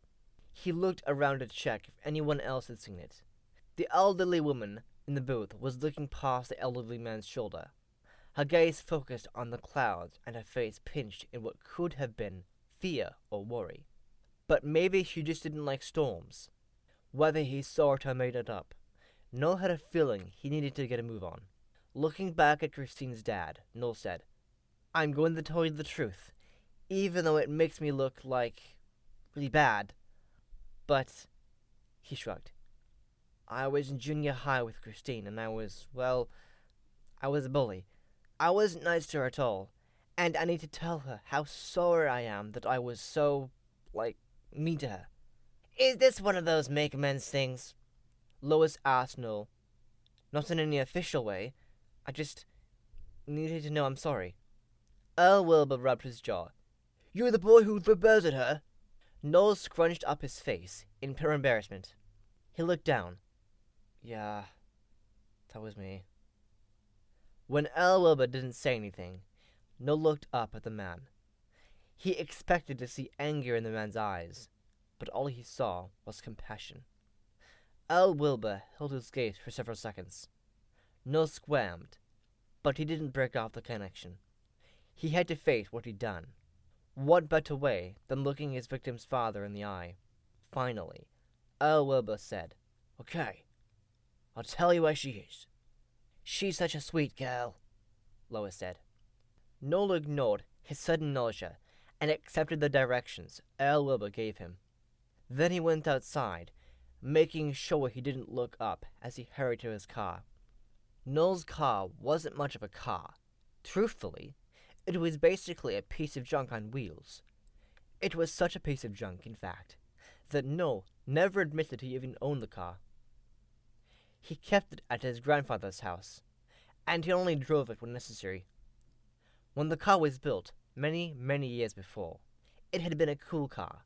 He looked around to check if anyone else had seen it. The elderly woman in the booth was looking past the elderly man's shoulder. Her gaze focused on the clouds and her face pinched in what could have been fear or worry. But maybe she just didn't like storms. Whether he saw it or made it up, Noel had a feeling he needed to get a move on. Looking back at Christine's dad, Noel said, "I'm going to tell you the truth, even though it makes me look like really bad. But," he shrugged, "I was in junior high with Christine, and I was a bully. I wasn't nice to her at all, and I need to tell her how sorry I am that I was so, mean to her." "Is this one of those make amends things?" Lois asked Noel. "Not in any official way. I just needed to know I'm sorry." Earl Wilbur rubbed his jaw. "You're the boy who threw birds at her?" Noel scrunched up his face in pure embarrassment. He looked down. "Yeah, that was me." When Earl Wilbur didn't say anything, Noel looked up at the man. He expected to see anger in the man's eyes, but all he saw was compassion. Earl Wilbur held his gaze for several seconds. Noel squirmed, but he didn't break off the connection. He had to face what he'd done. What better way than looking his victim's father in the eye? Finally, Earl Wilbur said, "Okay, I'll tell you where she is." "She's such a sweet girl," Lois said. Noel ignored his sudden nausea and accepted the directions Earl Wilbur gave him. Then he went outside, making sure he didn't look up as he hurried to his car. Noel's car wasn't much of a car. Truthfully, it was basically a piece of junk on wheels. It was such a piece of junk, in fact, that Noel never admitted he even owned the car. He kept it at his grandfather's house, and he only drove it when necessary. When the car was built, many, many years before, it had been a cool car.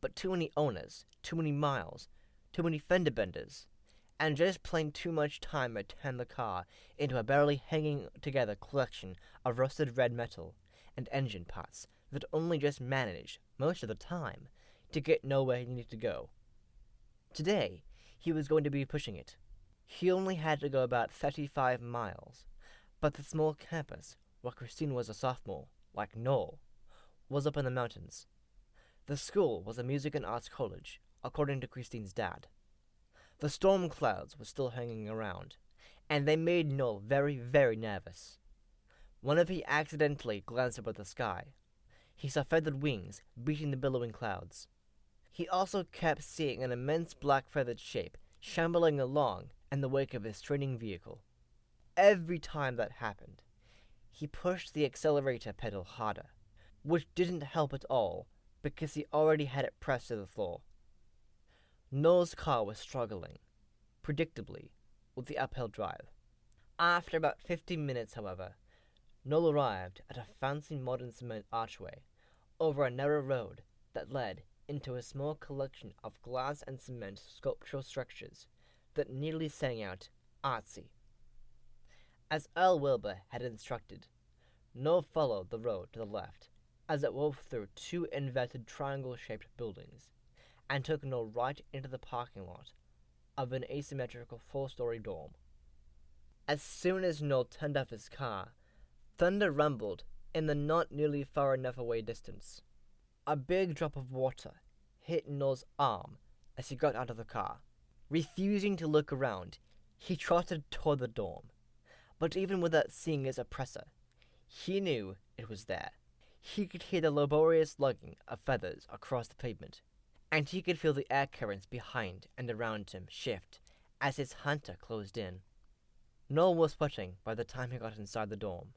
But too many owners, too many miles, too many fender benders, and just plain too much time had turned the car into a barely hanging together collection of rusted red metal and engine parts that only just managed, most of the time, to get nowhere he needed to go. Today, he was going to be pushing it. He only had to go about 35 miles, but the small campus, where Christine was a sophomore, like Noel, was up in the mountains. The school was a music and arts college, according to Christine's dad. The storm clouds were still hanging around, and they made Noel very, very nervous. Whenever he accidentally glanced up at the sky, he saw feathered wings beating the billowing clouds. He also kept seeing an immense black feathered shape shambling along in the wake of his training vehicle. Every time that happened, he pushed the accelerator pedal harder, which didn't help at all because he already had it pressed to the floor. Noel's car was struggling, predictably, with the uphill drive. After about 50 minutes, however, Noel arrived at a fancy modern cement archway over a narrow road that led into a small collection of glass and cement sculptural structures that nearly sang out artsy. As Earl Wilbur had instructed, Noel followed the road to the left as it wove through two inverted triangle-shaped buildings and took Noel right into the parking lot of an asymmetrical four-story dorm. As soon as Noel turned off his car, thunder rumbled in the not nearly far enough away distance. A big drop of water hit Noel's arm as he got out of the car. Refusing to look around, he trotted toward the dorm. But even without seeing his oppressor, he knew it was there. He could hear the laborious lugging of feathers across the pavement, and he could feel the air currents behind and around him shift as his hunter closed in. Noel was sweating by the time he got inside the dorm.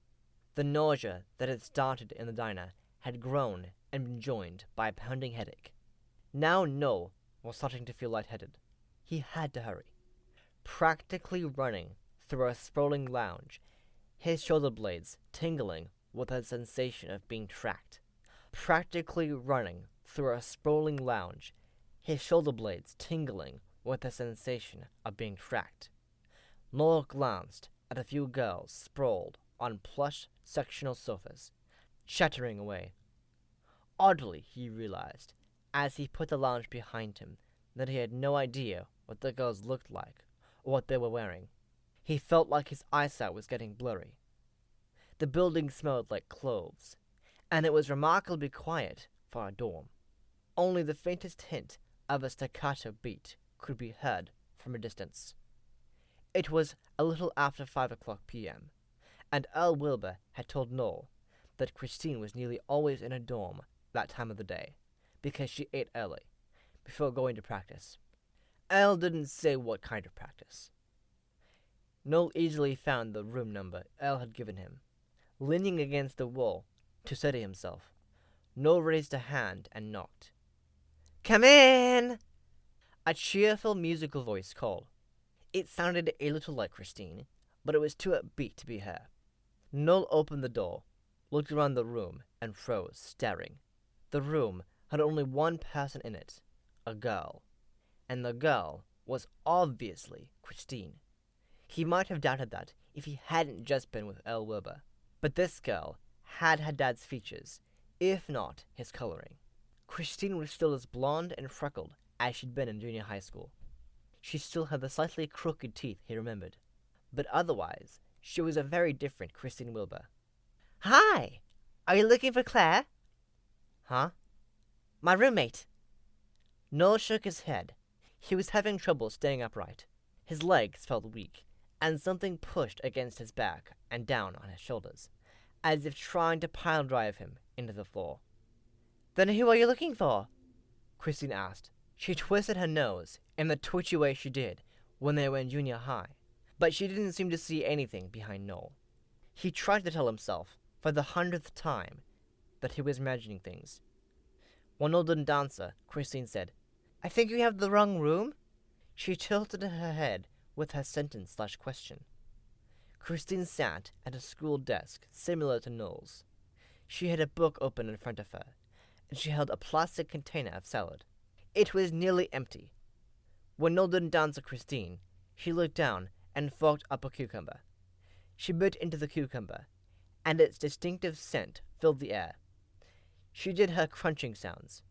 The nausea that had started in the diner had grown and been joined by a pounding headache. Now Noel was starting to feel lightheaded. He had to hurry. Practically running through a sprawling lounge, his shoulder blades tingling with a sensation of being tracked. Practically running through a sprawling lounge, his shoulder blades tingling with a sensation of being tracked. Noel glanced at a few girls sprawled on plush sectional sofas, chattering away. Oddly, he realized, as he put the lounge behind him, that he had no idea what the girls looked like or what they were wearing. He felt like his eyesight was getting blurry. The building smelled like cloves, and it was remarkably quiet for a dorm. Only the faintest hint of a staccato beat could be heard from a distance. It was a little after 5 o'clock p.m., and Earl Wilbur had told Noel that Christine was nearly always in a dorm that time of the day, because she ate early, before going to practice. Earl didn't say what kind of practice. Noel easily found the room number Earl had given him. Leaning against the wall to steady himself, Noel raised a hand and knocked. "Come in!" A cheerful musical voice called. It sounded a little like Christine, but it was too upbeat to be her. Noel opened the door, looked around the room, and froze, staring. The room had only one person in it, a girl, and the girl was obviously Christine. He might have doubted that if he hadn't just been with Earl Wilbur, but this girl had her dad's features, if not his coloring. Christine was still as blonde and freckled as she'd been in junior high school. She still had the slightly crooked teeth he remembered, but otherwise, she was a very different Christine Wilbur. "Hi! Are you looking for Claire?" "Huh?" "My roommate." Noel shook his head. He was having trouble staying upright. His legs felt weak, and something pushed against his back and down on his shoulders, as if trying to pile drive him into the floor. "Then who are you looking for?" Christine asked. She twisted her nose in the twitchy way she did when they were in junior high, but she didn't seem to see anything behind Noel. He tried to tell himself, for the 100th time, that he was imagining things. When Noel didn't answer, Christine said, "I think you have the wrong room?" She tilted her head with her sentence/question. Christine sat at a school desk similar to Noel's. She had a book open in front of her, and she held a plastic container of salad. It was nearly empty. When Noel didn't answer Christine, she looked down and forked up a cucumber. She bit into the cucumber, and its distinctive scent filled the air. She did her crunching sounds.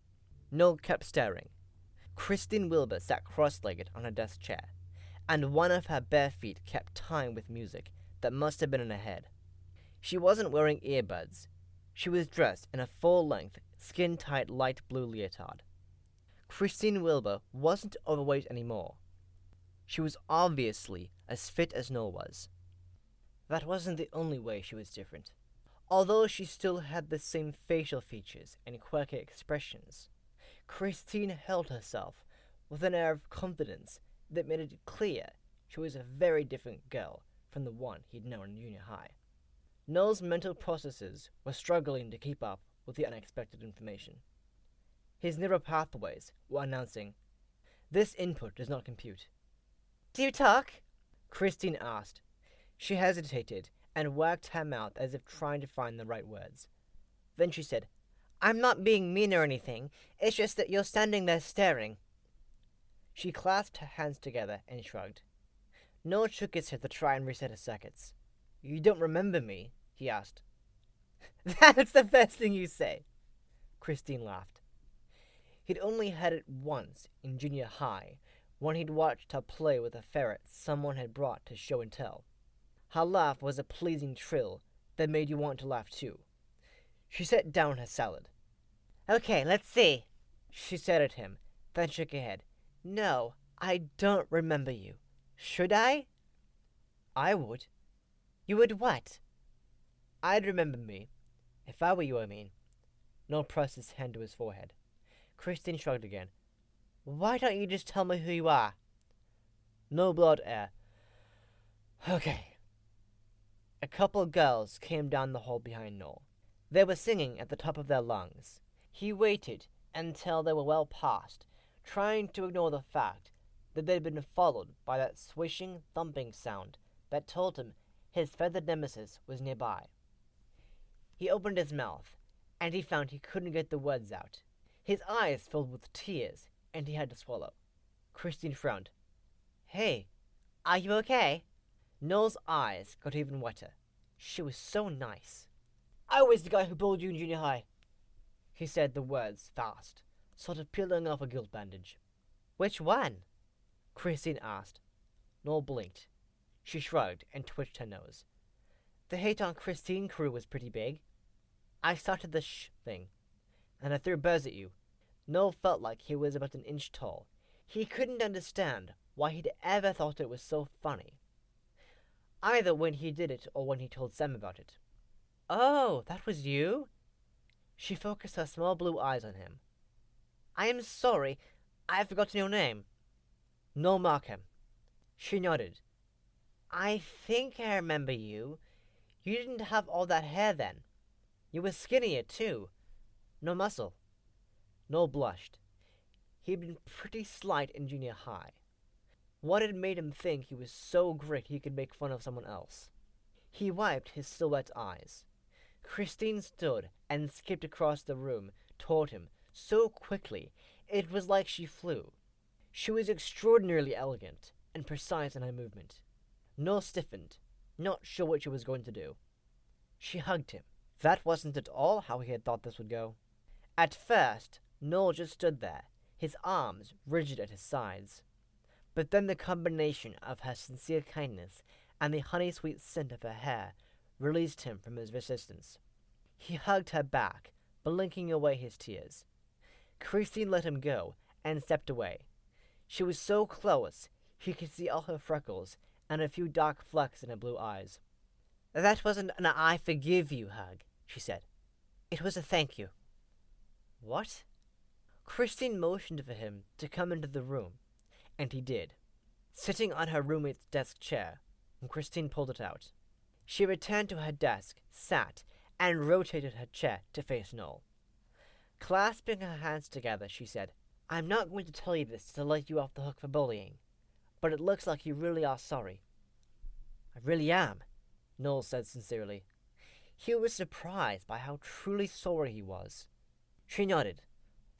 Noel kept staring. Christine Wilbur sat cross-legged on her desk chair, and one of her bare feet kept time with music that must have been in her head. She wasn't wearing earbuds. She was dressed in a full-length, skin-tight light blue leotard. Christine Wilbur wasn't overweight anymore. She was obviously as fit as Noel was. That wasn't the only way she was different. Although she still had the same facial features and quirky expressions, Christine held herself with an air of confidence that made it clear she was a very different girl from the one he'd known in junior high. Noel's mental processes were struggling to keep up with the unexpected information. His neural pathways were announcing, "This input does not compute." "Do you talk?" Christine asked. She hesitated and worked her mouth as if trying to find the right words. Then she said, "I'm not being mean or anything. It's just that you're standing there staring." She clasped her hands together and shrugged. Noel shook his head to try and reset his circuits. "You don't remember me?" he asked. "That's the first thing you say." Christine laughed. He'd only heard it once in junior high, when he'd watched her play with a ferret someone had brought to show and tell. Her laugh was a pleasing trill that made you want to laugh too. She set down her salad. "Okay, let's see," she said at him, then shook her head. "No, I don't remember you. Should I?" "I would." "You would what?" "I'd remember me. If I were you, I mean." Noel pressed his hand to his forehead. Christine shrugged again. "Why don't you just tell me who you are?" Noel blew out air. "Okay." A couple of girls came down the hall behind Noel. They were singing at the top of their lungs. He waited until they were well past, trying to ignore the fact that they'd been followed by that swishing, thumping sound that told him his feathered nemesis was nearby. He opened his mouth, and he found he couldn't get the words out. His eyes filled with tears, and he had to swallow. Christine frowned. "Hey, are you okay?" Noel's eyes got even wetter. She was so nice. "I was the guy who bullied you in junior high." He said the words fast, sort of peeling off a guilt bandage. "Which one?" Christine asked. Noel blinked. She shrugged and twitched her nose. "The Hate on Christine crew was pretty big. I started the thing, and I threw birds at you." Noel felt like he was about an inch tall. He couldn't understand why he'd ever thought it was so funny, either when he did it or when he told Sam about it. "Oh, that was you?" She focused her small blue eyes on him. "I am sorry, I've forgotten your name." "Noel Markham." She nodded. "I think I remember you. You didn't have all that hair then. You were skinnier, too. No muscle." Noel blushed. He'd been pretty slight in junior high. What had made him think he was so great he could make fun of someone else? He wiped his still wet eyes. Christine stood and skipped across the room toward him so quickly it was like she flew. She was extraordinarily elegant and precise in her movement. Noel stiffened, not sure what she was going to do. She hugged him. That wasn't at all how he had thought this would go. At first, Noel just stood there, his arms rigid at his sides. But then the combination of her sincere kindness and the honey-sweet scent of her hair released him from his resistance. He hugged her back, blinking away his tears. Christine let him go and stepped away. She was so close he could see all her freckles and a few dark flecks in her blue eyes. "That wasn't an I forgive you hug," she said. "It was a thank you." "What?" Christine motioned for him to come into the room, and he did, sitting on her roommate's desk chair, when Christine pulled it out. She returned to her desk, sat, and rotated her chair to face Noel. Clasping her hands together, she said, "I'm not going to tell you this to let you off the hook for bullying, but it looks like you really are sorry." "I really am," Noel said sincerely. He was surprised by how truly sorry he was. She nodded,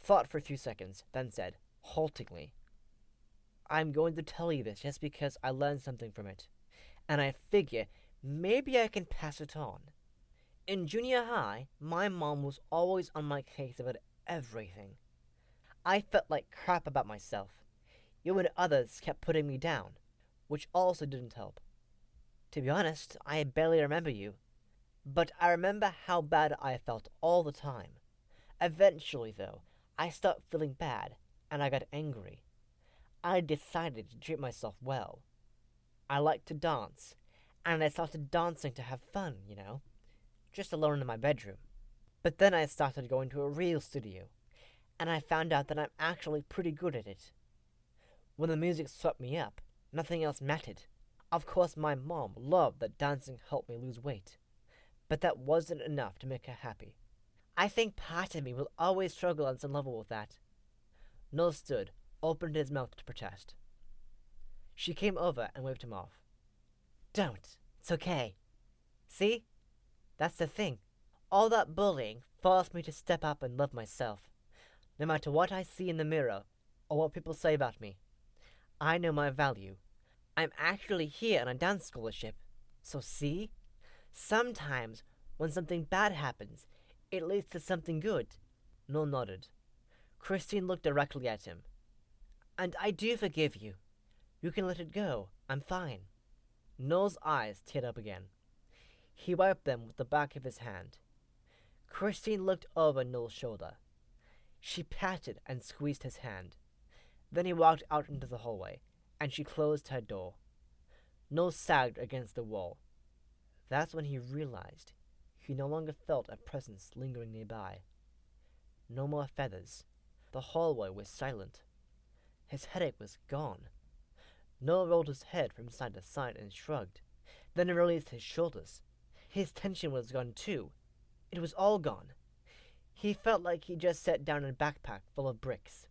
thought for a few seconds, then said, haltingly, "I'm going to tell you this just because I learned something from it, and I figure maybe I can pass it on. In junior high, my mom was always on my case about everything. I felt like crap about myself. You and others kept putting me down, which also didn't help. To be honest, I barely remember you, but I remember how bad I felt all the time. Eventually, though, I stopped feeling bad, and I got angry. I decided to treat myself well. I liked to dance, and I started dancing to have fun, just alone in my bedroom. But then I started going to a real studio, and I found out that I'm actually pretty good at it. When the music swept me up, nothing else mattered. Of course, my mom loved that dancing helped me lose weight, but that wasn't enough to make her happy. I think part of me will always struggle on some level with that." Noel stood, opened his mouth to protest. She came over and waved him off. "Don't. It's okay. See? That's the thing. All that bullying forced me to step up and love myself, no matter what I see in the mirror or what people say about me. I know my value. I'm actually here on a dance scholarship. So see? Sometimes when something bad happens, it leads to something good." Noel nodded. Christine looked directly at him. "And I do forgive you. You can let it go. I'm fine." Noel's eyes teared up again. He wiped them with the back of his hand. Christine looked over Noel's shoulder. She patted and squeezed his hand. Then he walked out into the hallway, and she closed her door. Noel sagged against the wall. That's when he realized he no longer felt a presence lingering nearby. No more feathers. The hallway was silent. His headache was gone. Noel rolled his head from side to side and shrugged, then released his shoulders. His tension was gone too. It was all gone. He felt like he just set down a backpack full of bricks.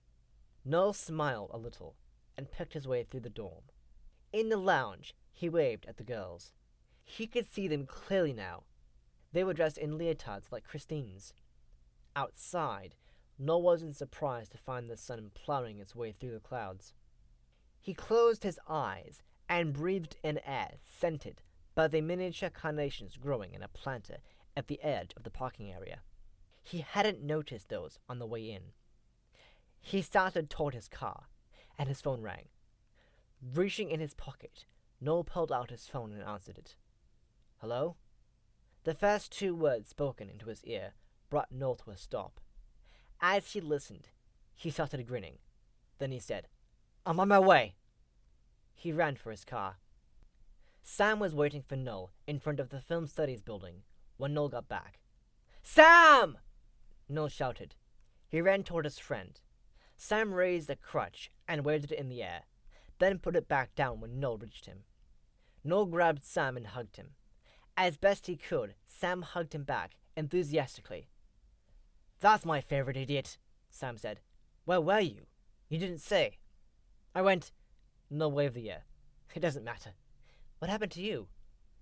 Noel smiled a little and picked his way through the dorm. In the lounge, he waved at the girls. He could see them clearly now. They were dressed in leotards like Christine's. Outside, Noel wasn't surprised to find the sun plowing its way through the clouds. He closed his eyes and breathed in air scented by the miniature carnations growing in a planter at the edge of the parking area. He hadn't noticed those on the way in. He started toward his car, and his phone rang. Reaching in his pocket, Noel pulled out his phone and answered it. "Hello?" The first two words spoken into his ear brought Noel to a stop. As he listened, he started grinning. Then he said, "I'm on my way." He ran for his car. Sam was waiting for Noel in front of the film studies building when Noel got back. "Sam!" Noel shouted. He ran toward his friend. Sam raised a crutch and waved it in the air, then put it back down when Noel reached him. Noel grabbed Sam and hugged him. As best he could, Sam hugged him back enthusiastically. "That's my favorite idiot," Sam said. "Where were you? You didn't say." "I went—" Noel waved the air. "It doesn't matter. What happened to you?"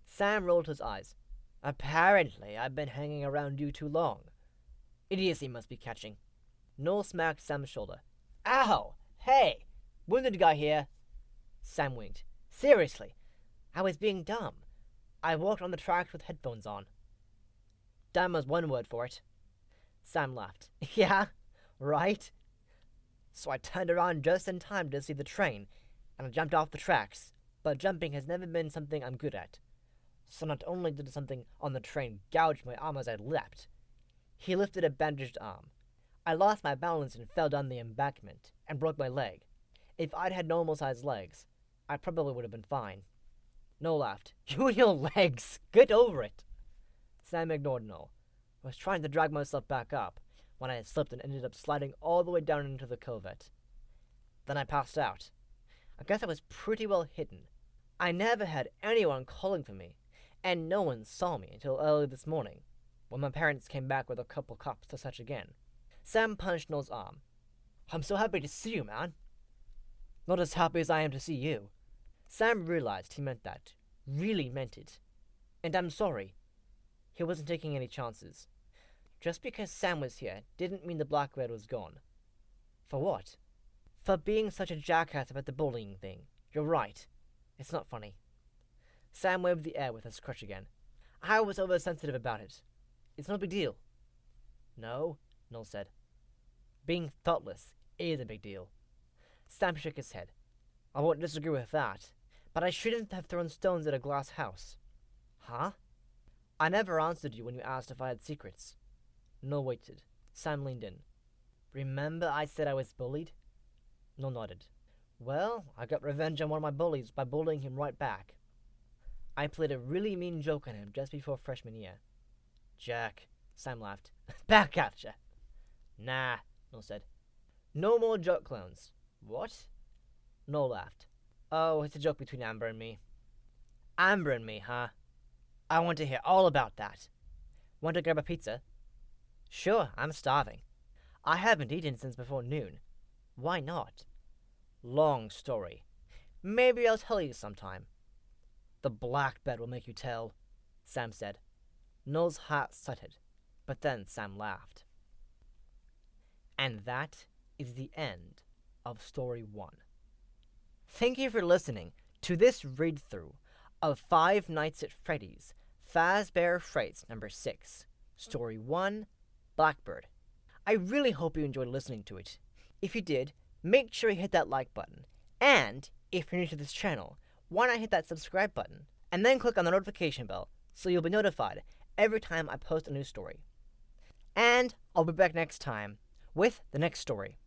Sam rolled his eyes. "Apparently I've been hanging around you too long. Idiocy must be catching." Noel smacked Sam's shoulder. "Ow! Hey! Wounded guy here." Sam winked. "Seriously, I was being dumb. I walked on the tracks with headphones on." "Dumb was one word for it." Sam laughed. "Yeah, right? So I turned around just in time to see the train, and I jumped off the tracks, but jumping has never been something I'm good at. So not only did something on the train gouge my arm as I leapt," he lifted a bandaged arm, "I lost my balance and fell down the embankment, and broke my leg. If I'd had normal-sized legs, I probably would have been fine." Noel laughed. "You and your legs! Get over it!" Sam ignored Noel. "I was trying to drag myself back up, when I slipped and ended up sliding all the way down into the covert. Then I passed out. I guess I was pretty well hidden. I never had anyone calling for me, and no one saw me until early this morning, when my parents came back with a couple cops to search again. Sam punched Noel's arm. I'm so happy to see you, man. Not as happy as I am to see you. Sam realized he meant that. Really meant it. And I'm sorry. He wasn't taking any chances. Just because Sam was here didn't mean the Blackbird was gone. For what? For being such a jackass about the bullying thing. You're right. It's not funny. Sam waved the air with his crutch again. I was oversensitive about it. It's no big deal. No, Noel said. Being thoughtless is a big deal. Sam shook his head. I won't disagree with that, but I shouldn't have thrown stones at a glass house. Huh? I never answered you when you asked if I had secrets. Noel waited. Sam leaned in. Remember I said I was bullied? Noel nodded. Well, I got revenge on one of my bullies by bullying him right back. I played a really mean joke on him just before freshman year. Jack, Sam laughed. Back at ya. Nah, Noel said. No more joke clowns. What? Noel laughed. Oh, it's a joke between Amber and me. Amber and me, huh? I want to hear all about that. Want to grab a pizza? Sure, I'm starving. I haven't eaten since before noon. Why not? Long story. Maybe I'll tell you sometime. The Blackbird will make you tell, Sam said. Noel's heart stuttered, but then Sam laughed. And that is the end of Story 1. Thank you for listening to this read-through of Five Nights at Freddy's Fazbear Frights number 6, Story 1, Blackbird. I really hope you enjoyed listening to it. If you did, make sure you hit that like button. And if you're new to this channel, why not hit that subscribe button and then click on the notification bell so you'll be notified every time I post a new story. And I'll be back next time with the next story.